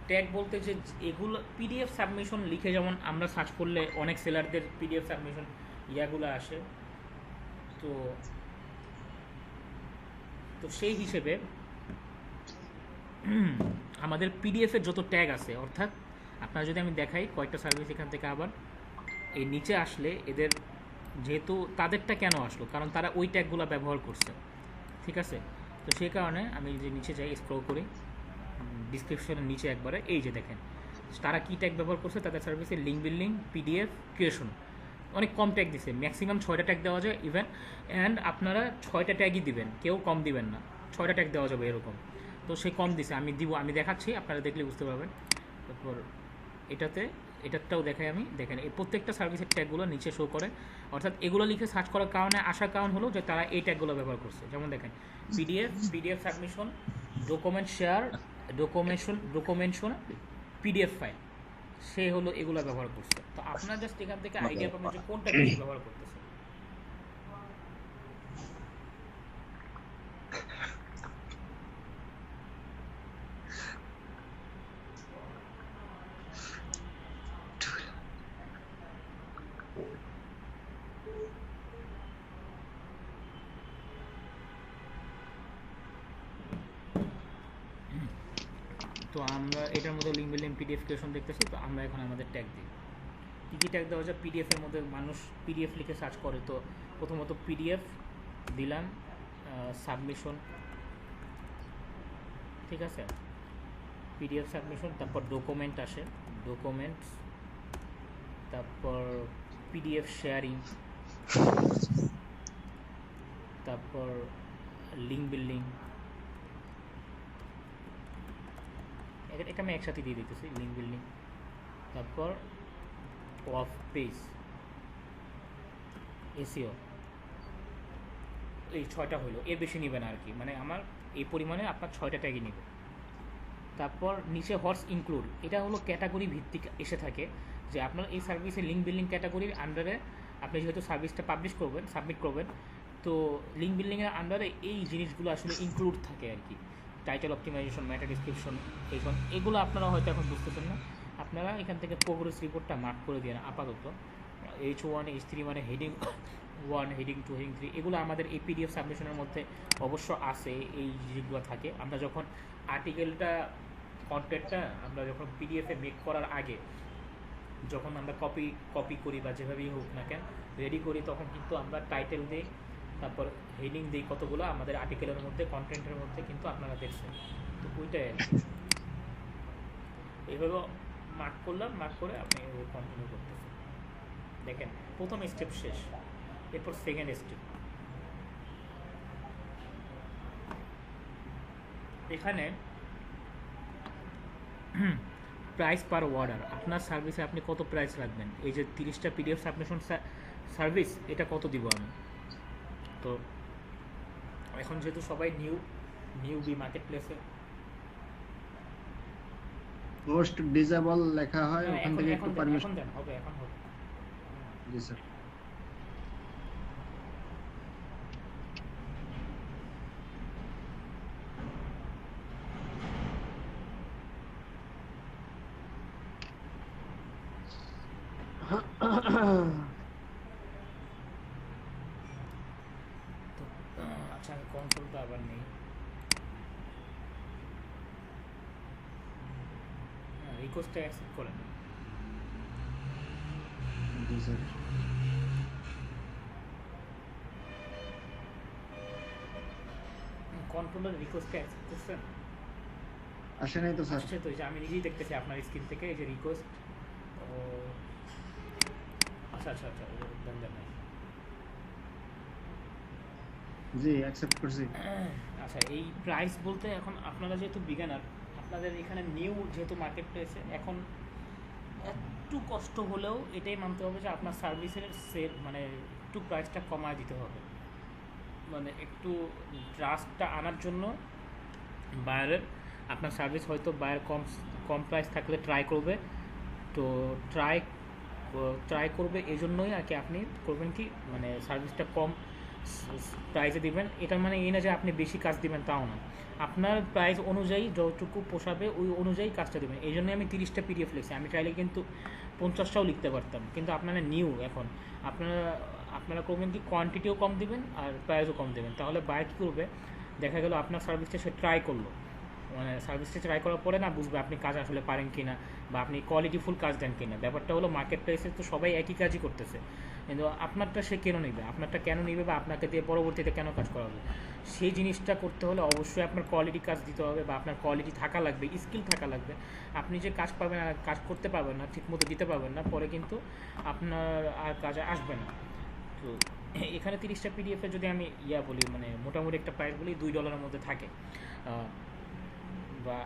ট্যাগ বলতে যে এগুলো পিডিএফ সাবমিশন লিখে, যেমন আমরা সার্চ করলে অনেক সেলারদের পিডিএফ সাবমিশন ইয়াগুলো আসে, তো সেই হিসেবে আমাদের পিডিএফের যত ট্যাগ আছে, অর্থাৎ আপনারা যদি আমি দেখাই কয়েকটা সার্ভিস এখান থেকে, আবার এই নিচে আসলে এদের যেহেতু তাদেরটা কেন আসলো, কারণ তারা ওই ট্যাগগুলো ব্যবহার করছে, ঠিক আছে। তো সেই কারণে আমি যে নিচে যাই, স্ক্রল করি ডিসক্রিপশনের নিচে একবারে, এই যে দেখেন তারা কী ট্যাগ ব্যবহার করছে তাদের সার্ভিসে, লিঙ্ক বিল্ডিং, পিডিএফ ক্রিয়েশন, অনেক কম ট্যাগ দিছে, ম্যাক্সিমাম 6টা ট্যাগ দেওয়া যায় ইভেন। অ্যান্ড আপনারা 6টা ট্যাগই দিবেন, কেউ কম দিবেন না, 6টা ট্যাগ দেওয়া যাবে এরকম। তো সে কম দিছে, আমি দেখাচ্ছি, আপনারা দেখলে বুঝতে পারবেন। তারপর এটারটাও দেখাই আমি, দেখেন এই প্রত্যেকটা সার্ভিসের ট্যাগগুলো নিচে শো করে, অর্থাৎ এগুলো লিখে সার্চ করার কারণে আসার কারণ হলো যে তারা এই ট্যাগগুলো ব্যবহার করছে। যেমন দেখেন PDF submission, document share, documentation, PDF file, সে হলো এগুলো ব্যবহার করছে। তো আপনার জাস্ট এখান থেকে আইডিয়া পাবেন যে কোনটা বেশি ব্যবহার করতেছে। তো আমরা এটার মধ্যে লিঙ্ক বিল্ডিং, পিডিএফ ক্রিয়েশন দেখতেছি। তো আমরা এখন আমাদের ট্যাগ দিই, কী ট্যাগ দেওয়া যায়। পিডিএফের মধ্যে মানুষ পিডিএফ লিখে সার্চ করে, তো প্রথমত পিডিএফ দিলাম, সাবমিশন, ঠিক আছে, পিডিএফ সাবমিশন। তারপর ডকুমেন্ট আসে, ডকুমেন্টস, তারপর পিডিএফ শেয়ারিং, তারপর লিঙ্ক বিল্ডিং, এটা আমি একসাথে দিয়ে দিতেছি, লিঙ্ক বিল্ডিং। তারপর অফ পেজ, এসইও, এই 6টা হলো, এর বেশি নেবেন আর কি, মানে আমার এই পরিমাণে আপনার 6টা ট্যাগই নেবে। তারপর নিচে হর্স ইনক্লুড, এটা হলো ক্যাটাগরি ভিত্তিক এসে থাকে, যে আপনার এই সার্ভিসে লিঙ্ক বিল্ডিং ক্যাটাগরির আন্ডারে আপনি যেহেতু সার্ভিসটা পাবলিশ করবেন, সাবমিট করবেন, তো লিঙ্ক বিল্ডিংয়ের আন্ডারে এই জিনিসগুলো আসলে ইনক্লুড থাকে আর কি। টাইটেল অপটিমাইজেশন, মেটা ডিসক্রিপশন, এগুলো আপনারা হয়তো এখন বুঝতেছেন না, আপনারা এখান থেকে প্রোগ্রেস রিপোর্টটা মার্ক করে দিয়ে আপাতত। H1, H3 মানে হেডিং 1, হেডিং 2, হেডিং 3, এগুলো আমাদের এই পিডিএফ সাবমিশনের মধ্যে অবশ্য আছে, এই জিনিসগুলো থাকে। আমরা যখন আর্টিকেলটা, কন্টেন্টটা আমরা যখন পিডিএফে মেক করার আগে যখন আমরা কপি করি বা যেভাবেই হোক না কেন রেডি করি, তখন কিন্তু আমরা টাইটেল দিই, তারপর হেডিং দিই কতগুলো আমাদের আর্টিকেলের মধ্যে, কন্টেন্টের মধ্যে, কিন্তু আপনারা দেখছেন। তো ওইটাই এইভাবে মার্ক করলাম, মার্ক করে আপনি কন্টিনিউ করতেছেন। দেখেন প্রথম স্টেপ শেষ, এরপর সেকেন্ড স্টেপ। এখানে প্রাইস পার অর্ডার, আপনার সার্ভিসে আপনি কত প্রাইস রাখবেন, এই যে 30টা পিডিএফ সাবমিশন সার্ভিস, এটা কত দিব আমি। তো এখন যেহেতু সবাই নিউবি মার্কেট প্লেসে, পোস্ট ডিসেবল লেখা হয়, ওখান থেকে একটু পারমিশন দেন, হবে এখন হবে। জি স্যার। তো আচ্ছা আমি কনসোলটা আবার নেই। রিকোয়েস্টটা অ্যাকসেপ্ট করেন। জি স্যার। কন্ট্রোলার রিকোয়েস্টটা অ্যাকসেপ্ট করছেন? আসে নাই তো স্যার। আসছে তো, এই যে আমি নিজেই দেখতেছি আপনার স্ক্রিন থেকে এই যে রিকোয়েস্ট। ও আচ্ছা আচ্ছা আচ্ছা, দেন দেন নাই। জি অ্যাকসেপ্ট করছি। আচ্ছা, এই প্রাইস বলতে এখন আপনারা যেহেতু বিজ্ঞানার, আপনাদের এখানে নিউ যেহেতু মার্কেট প্লেসে, এখন একটু কষ্ট হলেও এটাই মানতে হবে যে আপনার সার্ভিসের সেল মানে একটু প্রাইসটা কমায় দিতে হবে, মানে একটু ট্রাস্টটা আনার জন্য বায়ারের। আপনার সার্ভিস হয়তো বায়ার কম কম প্রাইস থাকলে ট্রাই করবে, তো ট্রাই করবে এই জন্যই আর কি আপনি করবেন কি, মানে সার্ভিসটা কম প্রাইসে দিবেন। এটার মানে এই না যে আপনি বেশি কাজ দিবেন, তাও না, আপনার প্রাইস অনুযায়ী যতটুকু পোষাবে ওই অনুযায়ী কাজটা দেবেন। এই জন্যই আমি 30টা পিডিএফ লিখছি, আমি চাইলে কিন্তু 50টাও লিখতে পারতাম, কিন্তু আপনারা নিউ এখন আপনারা করবেন কি কোয়ান্টিটিও কম দিবেন আর প্রাইসও কম দেবেন। তাহলে বায়ার কী করবে, দেখা গেল আপনার সার্ভিসটা সে ট্রাই করলো, মানে সার্ভিসটা ট্রাই করার পরে না বুঝবে আপনি কাজ আসলে পারেন কি না, বা আপনি কোয়ালিটিফুল কাজ দেন কিনা। ব্যাপারটা হলো মার্কেট প্লেসে তো সবাই একই কাজই করতেছে, কিন্তু আপনারটা সে কেন নেবে, আপনারটা কেন নেবে, বা আপনাকে দিয়ে পরবর্তীতে কেন কাজ করাবে, সেই জিনিসটা করতে হলে অবশ্যই আপনার কোয়ালিটি কাজ দিতে হবে, বা আপনার কোয়ালিটি থাকা লাগবে, স্কিল থাকা লাগবে। আপনি যে কাজ পাবেন আর কাজ করতে পারবেন না, ঠিকমতো দিতে পারবেন না, পরে কিন্তু আপনার আর কাজে আসবে না। তো এখানে 30টা পিডিএফে যদি আমি বলি, মানে মোটামুটি একটা প্রাইস বলি $2 মধ্যে থাকে, বা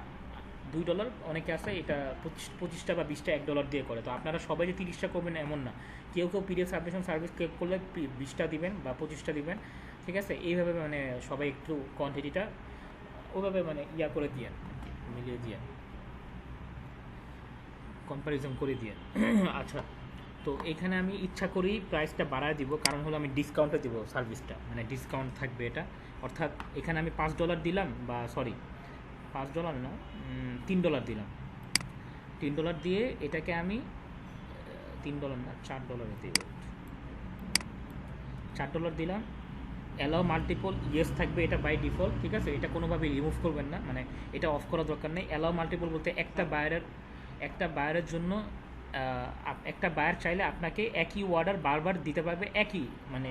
$2 অনেকে আছে এটা 25টা বা 20টা $1 দিয়ে করে। তো আপনারা সবাই যে 30টা করবেন এমন না, কেউ কেউ পিডিএফ সাবমিশন সার্ভিস কেউ করলে 20টা দিবেন বা 25টা দিবেন, ঠিক আছে। এইভাবে মানে সবাই একটু কোয়ান্টিটিটা ওভাবে মানে করে দিয়ে মিলিয়ে দিয়ে কম্প্যারিজন করে দিয়ে। আচ্ছা, তো এখানে আমি ইচ্ছা করেই প্রাইসটা বাড়ায় দিব, কারণ হলো আমি ডিসকাউন্টে দিব সার্ভিসটা, মানে ডিসকাউন্ট থাকবে এটা। অর্থাৎ এখানে আমি $5 দিলাম, বা সরি $5 না, $3 দিলাম। $3 দিয়ে এটাকে আমি $3 না $4 দিব, $4 দিলাম। অ্যালাউ মাল্টিপল ইয়েস থাকবে এটা বাই ডিফল্ট, ঠিক আছে, এটা কোনোভাবে রিমুভ করবেন না, মানে এটা অফ করার দরকার নেই। অ্যালাউ মাল্টিপল বলতে একটা বায়ারের জন্য একটা বায়ার চাইলে আপনাকে একই অর্ডার বারবার দিতে পারবে, একই মানে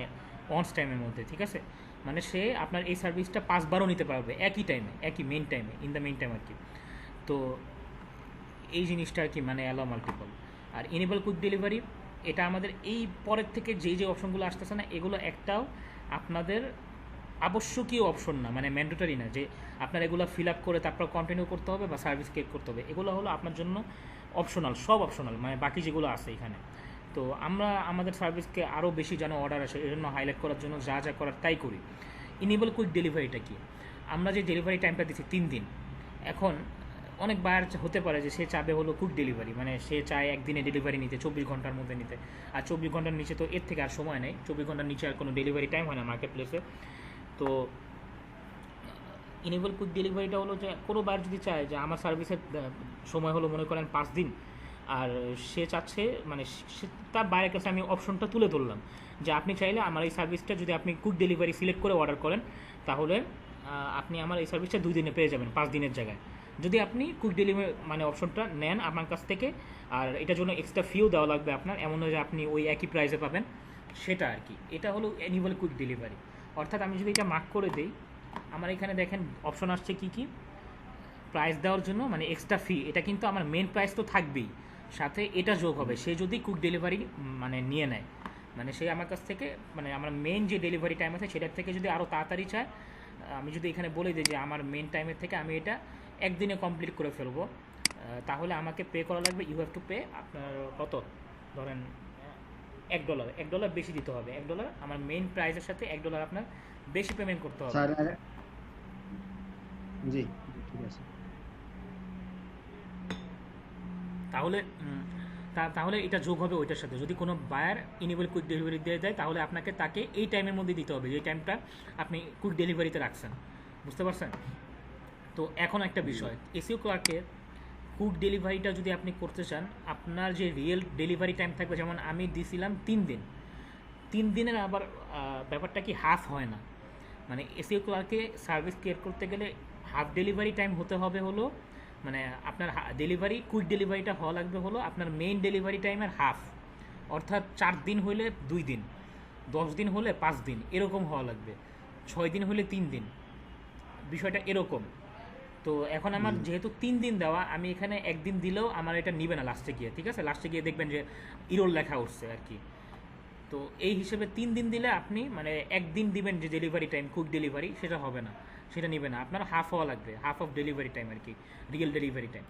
অনস টাইমের মধ্যে, ঠিক আছে। মানে সে আপনার এই সার্ভিসটা 5বারও নিতে পারবে একই টাইমে, একই মেইন টাইমে, ইন দ্য মেইন টাইম আর কি। তো এই জিনিসটা আর কি, মানে অ্যালাউ মাল্টিপল। আর এনেবল কুইক ডেলিভারি, এটা আমাদের এই পরের থেকে যে অপশনগুলো আসতেছে না, এগুলো একটাও আপনাদের আবশ্যকীয় অপশন না, মানে ম্যান্ডেটরি না যে আপনার এগুলো ফিল আপ করে তারপর কন্টিনিউ করতে হবে বা সার্ভিস ক্রিয়েট করতে হবে। এগুলো হলো আপনার জন্য অপশনাল, সব অপশনাল, মানে বাকি যেগুলো আছে এখানে। তো আমরা আমাদের সার্ভিসকে আরও বেশি যেন অর্ডার আসে এই জন্য হাইলাইট করার জন্য যা যা করার তাই করি। ইনেবল কুইক ডেলিভারিটা কি, আমরা যে ডেলিভারি টাইমটা দিচ্ছি 3 দিন, এখন অনেক বায়ার হতে পারে যে সে চাবে হলো কুইক ডেলিভারি, মানে সে চায় একদিনে ডেলিভারি নিতে, 24 ঘন্টার মধ্যে নিতে। আর 24 ঘন্টার নিচে তো এর থেকে আর সময় নেই, 24 ঘন্টার নিচে আর কোনো ডেলিভারি টাইম হয় না মার্কেট প্লেসে। তো ইনেবল কুইক ডেলিভারিটা হলো যে কোনো বায়ার যদি চায় যে আমার সার্ভিসের সময় হলো মনে করেন 5 দিন, আর সে চাচ্ছে মানে তার বায়ারের কাছে আমি অপশনটা তুলে ধরলাম যে আপনি চাইলে আমার এই সার্ভিসটা যদি আপনি কুইক ডেলিভারি সিলেক্ট করে অর্ডার করেন, তাহলে আপনি আমার এই সার্ভিসটা 2 দিনে পেয়ে যাবেন 5 দিনের জায়গায়। যদি আপনি কুইক ডেলিভারি মানে অপশনটা নেন আমার কাছ থেকে, আর এটার জন্য এক্সট্রা ফিও দেওয়া লাগবে আপনার, এমন নয় যে আপনি ওই একই প্রাইসে পাবেন, সেটা আর কি। এটা হলো ইনেবল কুইক ডেলিভারি। অর্থাৎ আমি যদি এটা মার্ক করে দিই, আমার এখানে দেখেন অপশন আসছে কি কি, প্রাইস দেওয়ার জন্য মানে এক্সট্রা ফি, এটা কিন্তু আমার মেন প্রাইস তো থাকবেই, সাথে এটা যোগ হবে সে যদি কুইক ডেলিভারি মানে নিয়ে নেয়, মানে সে আমার কাছ থেকে মানে আমার মেন যে ডেলিভারি টাইম আছে সেটার থেকে যদি আরও তাড়াতাড়ি চায়, আমি যদি এখানে বলে দিই যে আমার মেন টাইমের থেকে আমি এটা একদিনে কমপ্লিট করে ফেলবো, তাহলে আমাকে পে করা লাগবে, ইউ হ্যাভ টু পে আপনার কত, ধরেন $1 বেশি দিতে হবে। $1 আমার মেইন প্রাইসের সাথে $1 আপনার বেশি পেমেন্ট করতে হবে। স্যার জি ঠিক আছে। তাহলে এটা যোগ হবে ওইটার সাথে। যদি কোনো বায়ার ইনেবল কুইক ডেলিভারি দিয়ে দেয়, তাহলে আপনাকে তাকে এই টাইমের মধ্যে দিতে হবে যে টাইমটা আপনি কুইক ডেলিভারিতে রাখছেন, বুঝতে পারছেন? তো এখন একটা বিষয়, এসইও ক্লার্কের কুক ডেলিভারিটা যদি আপনি করতে চান, আপনার যে রিয়েল ডেলিভারি টাইম থাকবে, যেমন আমি দিছিলাম 3 দিন, 3 দিনের আবার ব্যাপারটা কি হাফ হয় না, মানে এসিও ক্লার্কে সার্ভিস ক্রিয়েট করতে গেলে হাফ ডেলিভারি টাইম হতে হবে হলো, মানে আপনার ডেলিভারি কুইক ডেলিভারিটা হওয়া লাগবে হলো আপনার মেইন ডেলিভারি টাইমের হাফ, অর্থাৎ 4 দিন হলে 2 দিন, 10 দিন হলে 5 দিন, এরকম হওয়া লাগবে, 6 দিন হলে 3 দিন, বিষয়টা এরকম। তো এখন আমার যেহেতু 3 দিন দেওয়া, আমি এখানে 1 দিন দিলেও আমার এটা নিবে না লাস্টে গিয়ে, ঠিক আছে, লাস্টে গিয়ে দেখবেন যে ইরোর লেখা উঠছে আর কি। তো এই হিসেবে 3 দিন দিলে আপনি মানে 1 দিন দিবেন যে ডেলিভারি টাইম কুইক ডেলিভারি, সেটা হবে না, সেটা নিবে না, আপনার হাফ হওয়া লাগবে, হাফ অফ ডেলিভারি টাইম আর কি, রিয়েল ডেলিভারি টাইম।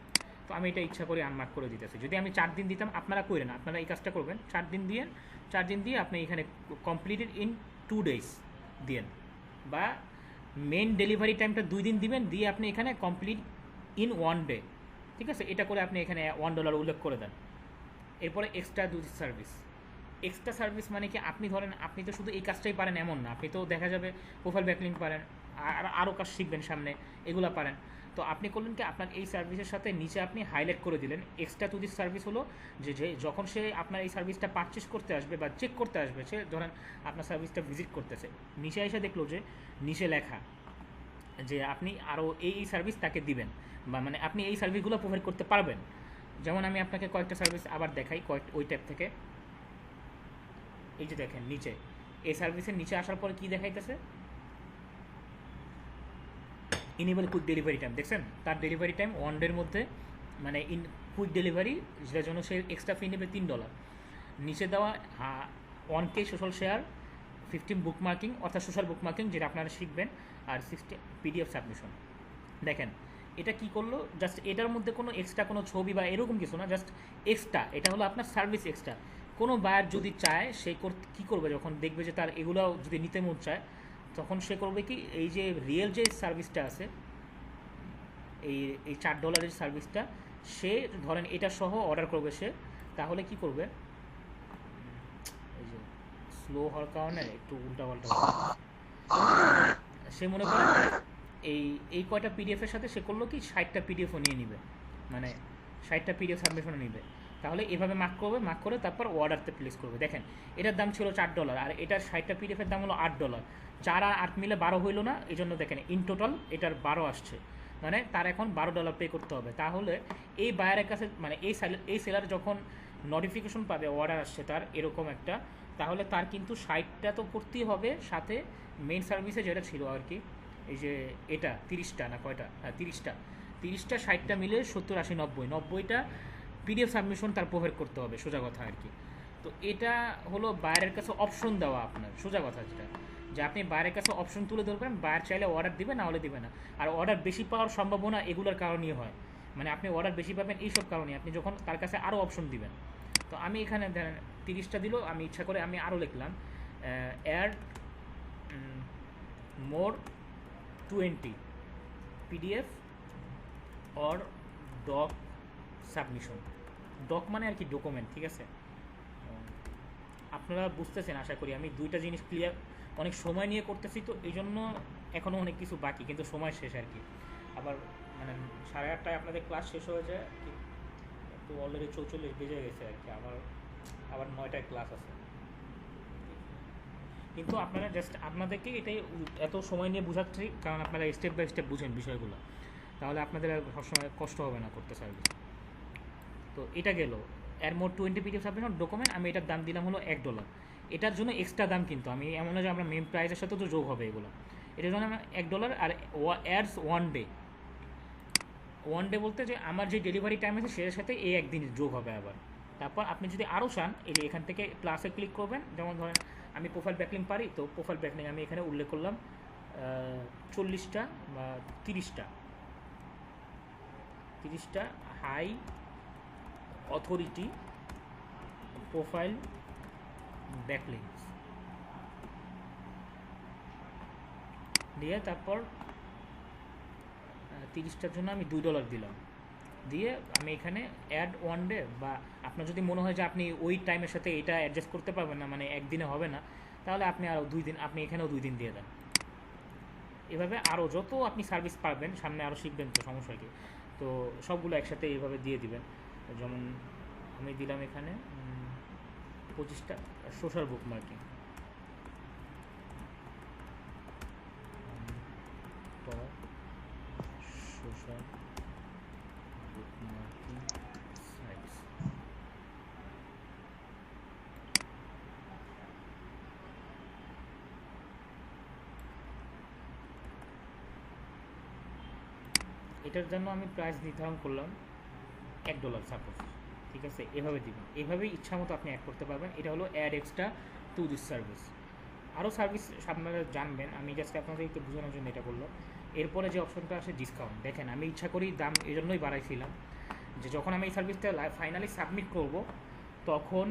তো আমি এটা ইচ্ছা করে আনমার্ক করে দিতেছি। যদি আমি 4 দিন দিতাম, আপনারা করেন, আপনারা এই কাজটা করবেন, 4 দিন দিয়ে 4 দিন দিয়ে আপনি এখানে কমপ্লিটেড ইন 2 ডেজ দিয়েন, বা মেন ডেলিভারি টাইমটা 2 দিন দিবেন, দিয়ে আপনি এখানে কমপ্লিট ইন 1 ডে, ঠিক আছে, এটা করে আপনি এখানে $1 উল্লেখ করে দেন। এরপরে এক্সট্রা সার্ভিস। এক্সট্রা সার্ভিস মানে কি, আপনি ধরেন আপনি তো শুধু এই কাজটাই পারেন এমন না, আপনি তো দেখা যাবে প্রোফাইল ব্যাকলিংক পারেন, আর আরও কাজ শিখবেন সামনে, এগুলো পারেন। তো আপনি করলেন কি, আপনার এই সার্ভিসের সাথে নিচে আপনি হাইলাইট করে দিলেন এক্সট্রা টু দিস সার্ভিস হলো যে যখন সে আপনার এই সার্ভিসটা পারচেস করতে আসবে বা চেক করতে আসবে, সে ধরেন আপনার সার্ভিসটা ভিজিট করতেছে, নিচে এসে দেখলো যে নিচে লেখা যে আপনি আরও এই সার্ভিস তাকে দিবেন, বা মানে আপনি এই সার্ভিসগুলো প্রোভাইড করতে পারবেন। যেমন আমি আপনাকে কয়েকটা সার্ভিস আবার দেখাই ওই ট্যাব থেকে। এই যে দেখেন নিচে, এই সার্ভিসের নিচে আসার পরে কি দেখাইতেছে, ইনেবল কুইক ডেলিভারি টাইম, দেখছেন তার ডেলিভারি টাইম 1 ডের মধ্যে, মানে ইন কুইক ডেলিভারি, যেটার জন্য সে এক্সট্রা ফি নেবে $3। নিচে দেওয়া 1K সোশ্যাল শেয়ার, 15 বুক মার্কিং, অর্থাৎ সোশ্যাল বুক মার্কিং যেটা আপনারা শিখবেন, আর 60 PDF সাবমিশন। দেখেন এটা কি করলো, জাস্ট এটার মধ্যে কোনো এক্সট্রা কোনো ছবি বা এরকম কিছু না, জাস্ট এক্সট্রা, এটা হলো আপনার সার্ভিস এক্সট্রা। কোনো বায়ার যদি চায়, সে কী করবে, যখন দেখবে যে তার এগুলো যদি নিতে মন চায়, তখন সে করবে কি, এই যে রিয়েল যে সার্ভিসটা আছে, এই $4 সার্ভিসটা, সে ধরেন এটা সহ অর্ডার করবে সে, তাহলে কি করবে, এই যে স্লো হওয়ার কারণে একটু উল্টাপাল্টা সে মনে করে এই কয়টা পিডিএফের সাথে সে করলো কি 60টা পিডিএফও নিয়ে নিবে, মানে 60টা পিডিএফ সাবমিশনও নিবে। তাহলে এভাবে মার্ক করে তারপর অর্ডারতে প্লেস করবে। দেখেন এটার দাম ছিল $4, আর এটার 60টা পিডিএফের দাম হলো $8, 4 আর 8 মিলে 12 হইলো না, এই জন্য দেখেন ইন টোটাল এটার 12 আসছে, মানে তার এখন $12 পে করতে হবে। তাহলে এই বায়ারের কাছে, মানে এই সেলার যখন নোটিফিকেশন পাবে অর্ডার আসছে তার এরকম একটা, তাহলে তার কিন্তু 60টা তো করতেই হবে, সাথে মেইন সার্ভিসে যেটা ছিল আর কি, এই যে এটা 30টা না কয়টা, হ্যাঁ 30টা 60টা মিলে 70, 80, 90টা পিডিএফ সাবমিশন তার প্রোভাইড করতে হবে, সোজা কথা আর কি। তো এটা হলো বায়ারের কাছে অপশন দেওয়া, আপনার সোজা কথা যেটা, যে আপনি বায়ারের কাছে অপশন তুলে ধরবেন, বায়ার চাইলে অর্ডার দিবে, না হলে দিবে না। আর অর্ডার বেশি পাওয়ার সম্ভাবনা এগুলোর কারণেই হয়, মানে আপনি অর্ডার বেশি পাবেন এইসব কারণে, আপনি যখন তার কাছে আরও অপশন দিবেন। তো আমি এখানে 30টা দিল, আমি ইচ্ছা করে আমি আরও লিখলাম add more 20 PDF or doc submission. Doc মানে আর কি ডকুমেন্ট, ঠিক আছে, আপনারা বুঝতেছেন আশা করি। আমি দুইটা জিনিস ক্লিয়ার, অনেক সময় নিয়ে করতেছি, তো এই জন্য এখনও অনেক কিছু বাকি, কিন্তু সময় শেষ আর কি। আবার মানে 8:30টায় আপনাদের ক্লাস শেষ হয়ে যায়, তো অলরেডি 44 বেজে গেছে আর কি, আবার 9টায় ক্লাস আছে। কিন্তু আপনারা জাস্ট আপনাদেরকে এটাই এত সময় নিয়ে বোঝাচ্ছি, কারণ আপনারা স্টেপ বাই স্টেপ বুঝেন বিষয়গুলো, তাহলে আপনাদের আর সবসময় কষ্ট হবে না করতে সার্ভিস। তো এটা গেল এর মোট 20 PDF সাবমিশন ডকুমেন্ট, আমি এটার দাম দিলাম হলো $1। এটার জন্য এক্সট্রা দাম, কিন্তু আমি এমন না যে আমরা মেন প্রাইসের সাথে তো যোগ হবে এগুলো, এটার জন্য আমার $1। আর অ্যাডস 1 ডে, 1 ডে বলতে যে আমার যে ডেলিভারি টাইম আছে সেটার সাথে এই একদিন যোগ হবে আবার। তারপর আপনি যদি আরও চান, এই যে এখান থেকে প্লাসে ক্লিক করবেন, যেমন ধরেন আমি প্রোফাইল ব্যাকলিং পারি, তো প্রোফাইল ব্যাকলিং আমি এখানে উল্লেখ করলাম 40টা বা 30টা হাই অথরিটি প্রোফাইল ব্যাকলিংস দিয়ে, তারপর 30টার জন্য আমি $2 দিলাম, দিয়ে আমি এখানে অ্যাড 1 ডে, বা আপনার যদি মনে হয় যে আপনি ওই টাইমের সাথে এটা অ্যাডজাস্ট করতে পারবেন না, মানে একদিনে হবে না, তাহলে আপনি আরও 2 দিন, আপনি এখানেও 2 দিন দিয়ে দেন। এভাবে আরও যত আপনি সার্ভিস পাবেন, সামনে আরও শিখবেন তো, সমস্যা কি। তো সবগুলো একসাথে এইভাবে দিয়ে দিবেন। যেমন আমি দিলাম এখানে 25টা সোশ্যাল বুক মার্কিং, সোশ্যাল বুক মার্কিং সাইটস। এটার জন্য আমি প্রাইস নির্ধারণ করলাম $1 সাপোজ, ঠিক আছে? এভাবে দিবেন, এভাবেই ইচ্ছা মতো আপনি অ্যাড করতে পারবেন। এটা হলো add extra to this service. আরও সার্ভিস আপনারা জানবেন, আমি জাস্ট আপনাদের একটু বোঝানোর জন্য এটা করলো। এরপরে যে অপশনটা আসে ডিসকাউন্ট, দেখেন আমি ইচ্ছা করি দাম এই জন্যই বাড়াইছিলাম যে যখন আমি এই সার্ভিসটা ফাইনালি সাবমিট করব তখন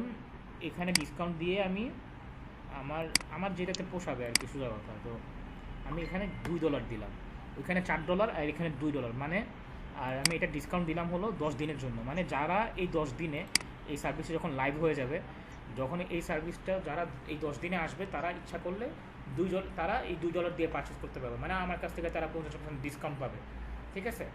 এখানে ডিসকাউন্ট দিয়ে আমি আমার যেটাতে পোষাবে আর কি, সোজা কথা। তো আমি এখানে $2 দিলাম, ওইখানে $4 আর এখানে $2, মানে আর আমি এটা ডিসকাউন্ট দিলাম হলো 10 দিনের জন্য। মানে যারা এই 10 দিনে এই সার্ভিসটা যখন লাইভ হয়ে যাবে, যখন এই সার্ভিসটা যারা এই 10 দিনে আসবে তারা ইচ্ছা করলে তারা এই $2 দিয়ে পারচেস করতে পারবে, মানে আমার কাছ থেকে তারা 50% ডিসকাউন্ট পাবে, ঠিক আছে?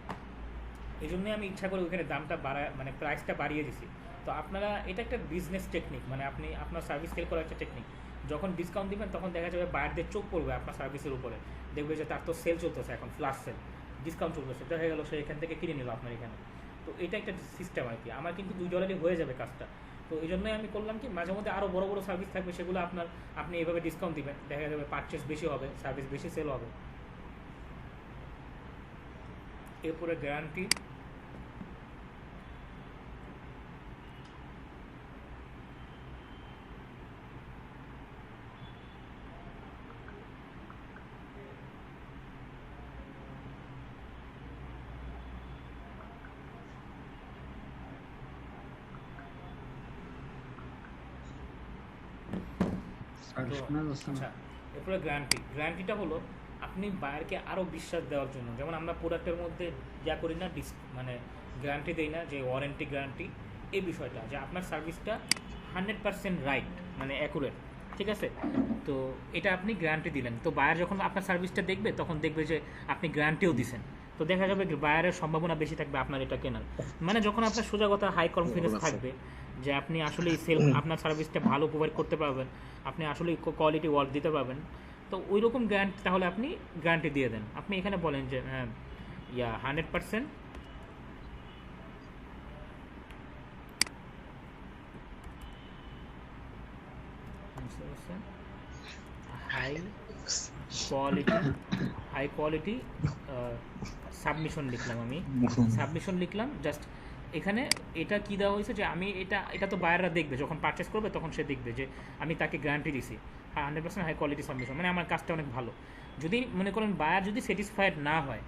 এই জন্যই আমি ইচ্ছা করে ওইখানে দামটা মানে প্রাইসটা বাড়িয়ে দিছি। তো আপনারা এটা একটা বিজনেস টেকনিক, মানে আপনি আপনার সার্ভিস সেল করার একটা টেকনিক। যখন ডিসকাউন্ট দিবেন তখন দেখা যাবে বায়ারদের চোখ পড়বে আপনার সার্ভিসের উপরে, দেখবে যে তার তো সেল চলতেছে এখন, ফ্ল্যাশ সেল, ডিসকাউন্ট চলতেছে, দেখা গেলো সে এখান থেকে কিনে নিল আপনার এখানে। তো এটা একটা সিস্টেম আর কি। আমার কিন্তু $2 হয়ে যাবে কাজটা। তো এই জন্যই আমি করলাম কি, মাঝে মধ্যে আরও বড় বড় সার্ভিস থাকবে, সেগুলো আপনি এইভাবে ডিসকাউন্ট দিবেন, দেখা যাবে পারচেস বেশি হবে, সার্ভিস বেশি সেল হবে। এরপরে গ্যারান্টি, আচ্ছা এরপরে গ্যারান্টিটা হলো আপনি বায়ারকে আরও বিশ্বাস দেওয়ার জন্য। যেমন আমরা প্রোডাক্টের মধ্যে যা করি না, মানে গ্যারান্টি দেই না, যে ওয়ারেন্টি গ্যারান্টি, এই বিষয়টা যে আপনার সার্ভিসটা 100% রাইট, মানে অ্যাকুরেট, ঠিক আছে? তো এটা আপনি গ্যারান্টি দিলেন, তো বায়ার যখন আপনার সার্ভিসটা দেখবে তখন দেখবে যে আপনি গ্যারান্টিও দিছেন, তো দেখা যাবে বায়ারের সম্ভাবনা বেশি থাকবে আপনার এটা কেনার। মানে যখন আপনার সোজা কথা হাই কনফিডেন্স থাকবে যে আপনি আসলে আপনার সার্ভিসটা ভালো প্রোভাইড করতে পারবেন, আপনি আসলে কোয়ালিটি ওয়ার্ক দিতে পারবেন, তো ওই রকম গ্যারান্টি, তাহলে আপনি গ্যারান্টি দিয়ে দেন। আপনি এখানে বলেন যে হ্যাঁ 100% হাই কোয়ালিটি সাবমিশন লিখলাম, আমি সাবমিশন লিখলাম জাস্ট। এখানে এটা কি দেওয়া হয়েছে যে আমি এটা তো বায়াররা দেখবে, যখন পারচেস করবে তখন সে দেখবে যে আমি তাকে গ্যারান্টি দিছি 100% হাই কোয়ালিটি সাবমিশন, মানে আমার কাজটা অনেক ভালো। যদি মনে করেন বায়ার যদি স্যাটিসফাইড না হয়,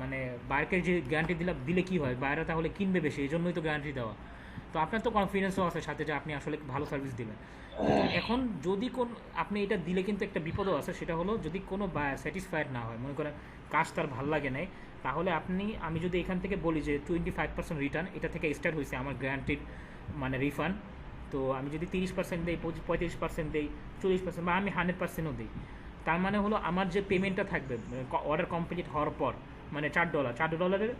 মানে বায়ারকে যে গ্যারান্টি দিলে কি হয়, বায়াররা তাহলে কিনবে বেশি, এই জন্যই তো গ্যারান্টি দেওয়া। তো আপনার তো কনফিডেন্সও আছে সাথে যে আপনি আসলে ভালো সার্ভিস দেবেন। এখন যদি আপনি এটা দিলে কিন্তু একটা বিপদও আছে, সেটা হলো যদি কোনো বায়ার স্যাটিসফাইড না হয়, মনে করেন কাজ তার ভালো লাগে নাই, তাহলে আমি যদি এখান থেকে বলি যে 25% রিটার্ন, এটা থেকে স্টার্ট হয়েছে আমার গ্যারান্টির মানে রিফান্ড, তো আমি যদি 30% দিই, 35% দিই, 40% বা আমি 100%ও দিই, তার মানে হলো আমার যে পেমেন্টটা থাকবে অর্ডার কমপ্লিট হওয়ার পর, মানে $4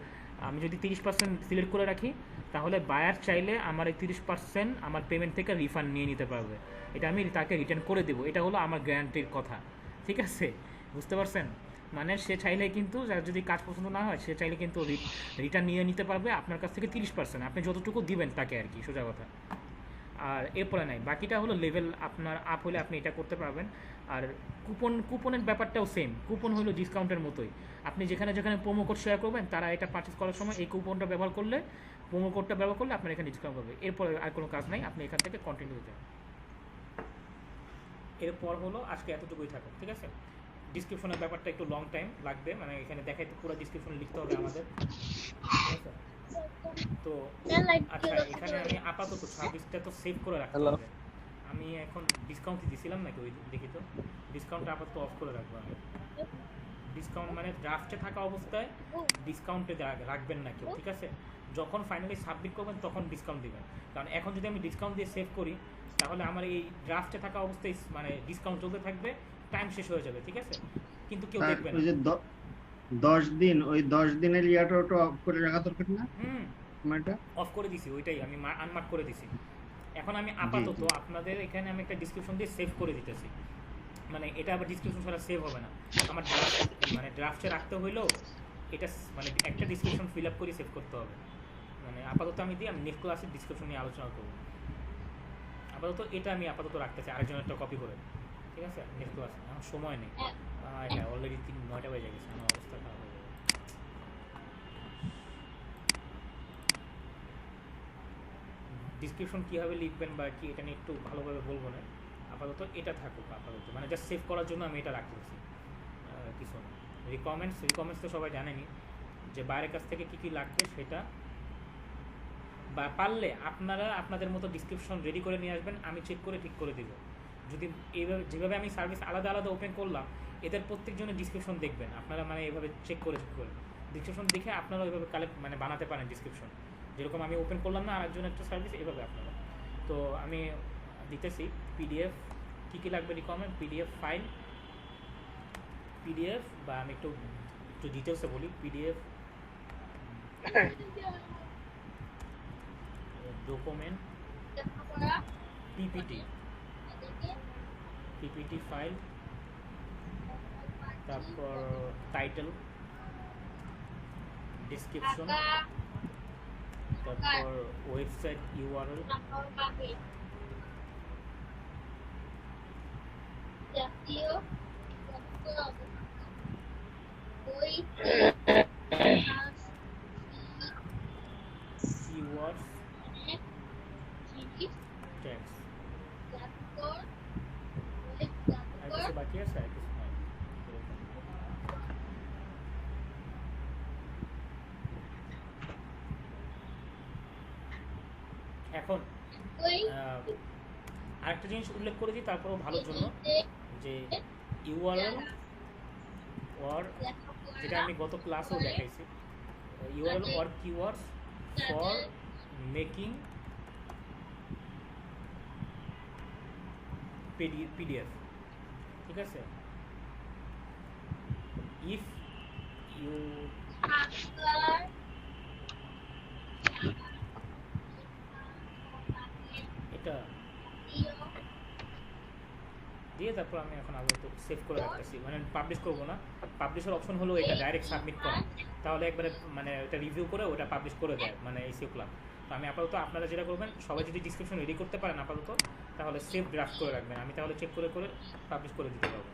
আমি যদি 30% সিলেক্ট করে রাখি, তাহলে বায়ার চাইলে আমার এই 30% আমার পেমেন্ট থেকে রিফান্ড নিয়ে নিতে পারবে, এটা আমি তাকে রিটার্ন করে দেবো। এটা হলো আমার গ্যারান্টির কথা, ঠিক আছে? বুঝতে পারছেন? মানে সে চাইলে কিন্তু, যদি কাজ পছন্দ না হয়, সে চাইলে কিন্তু রিটার্ন নিয়ে নিতে পারবে আপনার কাছ থেকে 30%, আপনি যতটুকু দিবেন তাকে আর কি, সোজা কথা। আর এরপরে নাই, বাকিটা হলো লেভেল আপনার আপ হলে আপনি এটা করতে পারবেন। আর কুপনের ব্যাপারটাও সেম, কুপন হলো ডিসকাউন্টের মতোই। আপনি যেখানে প্রোমো কোড শেয়ার করবেন, তারা এটা পারচেস করার সময় এই কুপনটা ব্যবহার করলে, প্রোমো কোডটা ব্যবহার করলে আপনার এখানে ডিসকাউন্ট পাবে। এরপরে আর কোনো কাজ নাই, আপনি এখান থেকে কন্টিনিউ হতে হবে। এরপর হলো আজকে এতটুকুই থাকুক, ঠিক আছে? ডিসক্রিপশনের ব্যাপারটা একটু লং টাইম লাগবে, মানে এখানে দেখাইতে পুরো ডিসক্রিপশন লিখতে হবে আমাদের, ঠিক আছে? তো আচ্ছা, এখানে আমি আপাতত সার্ভিসটা তো সেভ করে রাখতে হবে। আমি এখন ডিসকাউন্ট দিয়েছিলাম নাকি, ওই দেখি তো, ডিসকাউন্টটা আপাতত অফ করে রাখবো আমি। ডিসকাউন্ট মানে ড্রাফটে থাকা অবস্থায় ডিসকাউন্টে রাখবেন না কেউ, ঠিক আছে? যখন ফাইনালি সাবমিট করবেন তখন ডিসকাউন্ট দিবেন, কারণ এখন যদি আমি ডিসকাউন্ট দিয়ে সেভ করি, তাহলে আমার এই ড্রাফটে থাকা অবস্থায় মানে ডিসকাউন্ট চলতে থাকবে, টাইম শেষ হয়ে যাবে, ঠিক আছে? কিন্তু কেউ দেখবে না। 10 দিন, ওই 10 দিনের ইয়াটা ওটা অফ করে রাখা দরকার না সময়টা? অফ করে দিছি, ওইটাই আমি আনমার্ক করে দিছি। এখন আমি আপাতত জি। আপনাদের এখানে আমি একটা ডিসক্রিপশন দিয়ে সেভ করে দিতেছি, মানে এটা আবার ডিসক্রিপশন ছাড়া সেভ হবে না। আমার ড্রাফটে রাখতে হইলেও এটা মানে একটা ডিসক্রিপশন ফিল আপ করে সেভ করতে হবে। মানে আপাতত আমি দিই, আমি নেক্সট ক্লাসের ডিসক্রিপশন নিয়ে আলোচনা করবো। আপাতত এটা আমি আপাতত রাখতেছি আরেকজনেরটা কপি করে, ঠিক আছে? নেক্সট ক্লাসে আমার সময় নেই। হ্যাঁ, অলরেডি 9টা বেজে গেছে, আমার অবস্থা খারাপ হয়ে যাবে। ডিসক্রিপশন কীভাবে লিখবেন বা কি এটা নিয়ে একটু ভালোভাবে বলবো না, আপাতত এটা থাকুক। আপাতত মানে জাস্ট সেভ করার জন্য আমি এটা রাখতেছি, কিছু না। রিকমেন্ডস তো সবাই জানেনি যে বাইরের কাছ থেকে কী কী লাগবে সেটা, বা পারলে আপনারা আপনাদের মতো ডিসক্রিপশন রেডি করে নিয়ে আসবেন, আমি চেক করে ঠিক করে দেবো। যদি এইভাবে যেভাবে আমি সার্ভিস আলাদা আলাদা ওপেন করলাম, এদের প্রত্যেকজনের ডিসক্রিপশন দেখবেন আপনারা, মানে এইভাবে চেক করে ডিসক্রিপশন দেখে আপনারা ওইভাবে কালেক্ট মানে বানাতে পারেন ডিসক্রিপশন। যেরকম আমি ওপেন করলাম না আরেকজন একটা সার্ভিস, এইভাবে আপনারা। তো আমি দিতেছি পিডিএফ কী কী লাগবে রিকমেন্ড, পিডিএফ বা আমি একটু ডিটেলসে বলি। পিডিএফ, ডকুমেন্ট, পিপিটি ফাইল, তারপর টাইটেল, ডেসক্রিপশন, তারপর ওয়েবসাইট ইউআরএল, keywords, ট্যাগস। আর কিছু বাকি আছে? আর কিছু নাই। এখন আরেকটা জিনিস উল্লেখ করে দিই তারপরেও ভালোর জন্য, যে ইউআরএল ওর, যেটা আমি গত ক্লাসেও দেখাইছি, URL or keywords for making PDF, ঠিক আছে? ইফ ইউ এটা দিয়ে তারপর আমি এখন আপাতত সেভ করে রাখতেছি, মানে পাবলিশ করবো না। পাবলিশের অপশন হলো এটা ডাইরেক্ট সাবমিট করা, তাহলে একবারে মানে ওটা রিভিউ করে ওটা পাবলিশ করে দেয়, মানে এসিও ক্লাব। তো আমি আপাতত আপনারা যেটা করবেন, সবাই যদি ডিসক্রিপশন রেডি করতে পারেন আপাতত, তাহলে সেভ ড্রাফট করে রাখবেন, আমি তাহলে চেক করে পাবলিশ করে দিতে পারবো।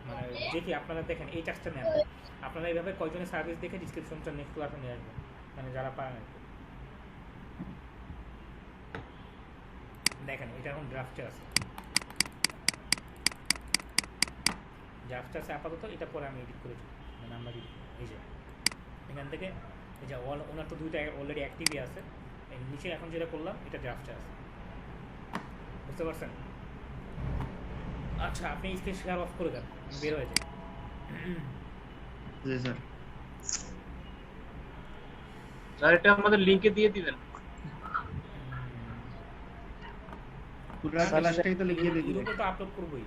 মানে দেখি আপনারা দেখেন এই টাস্কটা নেন, আপনারা এইভাবে কয়জনের সার্ভিস দেখে ডিসক্রিপশনটা নেক্সট ক্লাসে নিয়ে আসবেন, মানে যারা পারেন আর কি। দেখেন এটা এখন ড্রাফটে আছে, আপাতত। এটা পরে আমি এডিট করে দিই, মানে আমরা এই যে এখান থেকে এই যে ওনার তো দুইটা অলরেডি অ্যাক্টিভই আছে, নিচে এখন যেটা করলাম এটা ড্রাফটে আছে, বুঝতে পারছেন? আচ্ছা, আপনি স্ক্রিন শেয়ার অফ করে দেন, বের হয়ে যায়। জি স্যার। স্যার এটা আমাদের লিংকে দিয়ে দিবেন। পুরো ক্লাসটাই তো লিখে দিয়ে দিবেন। গ্রুপে তো আপলোড করবোই।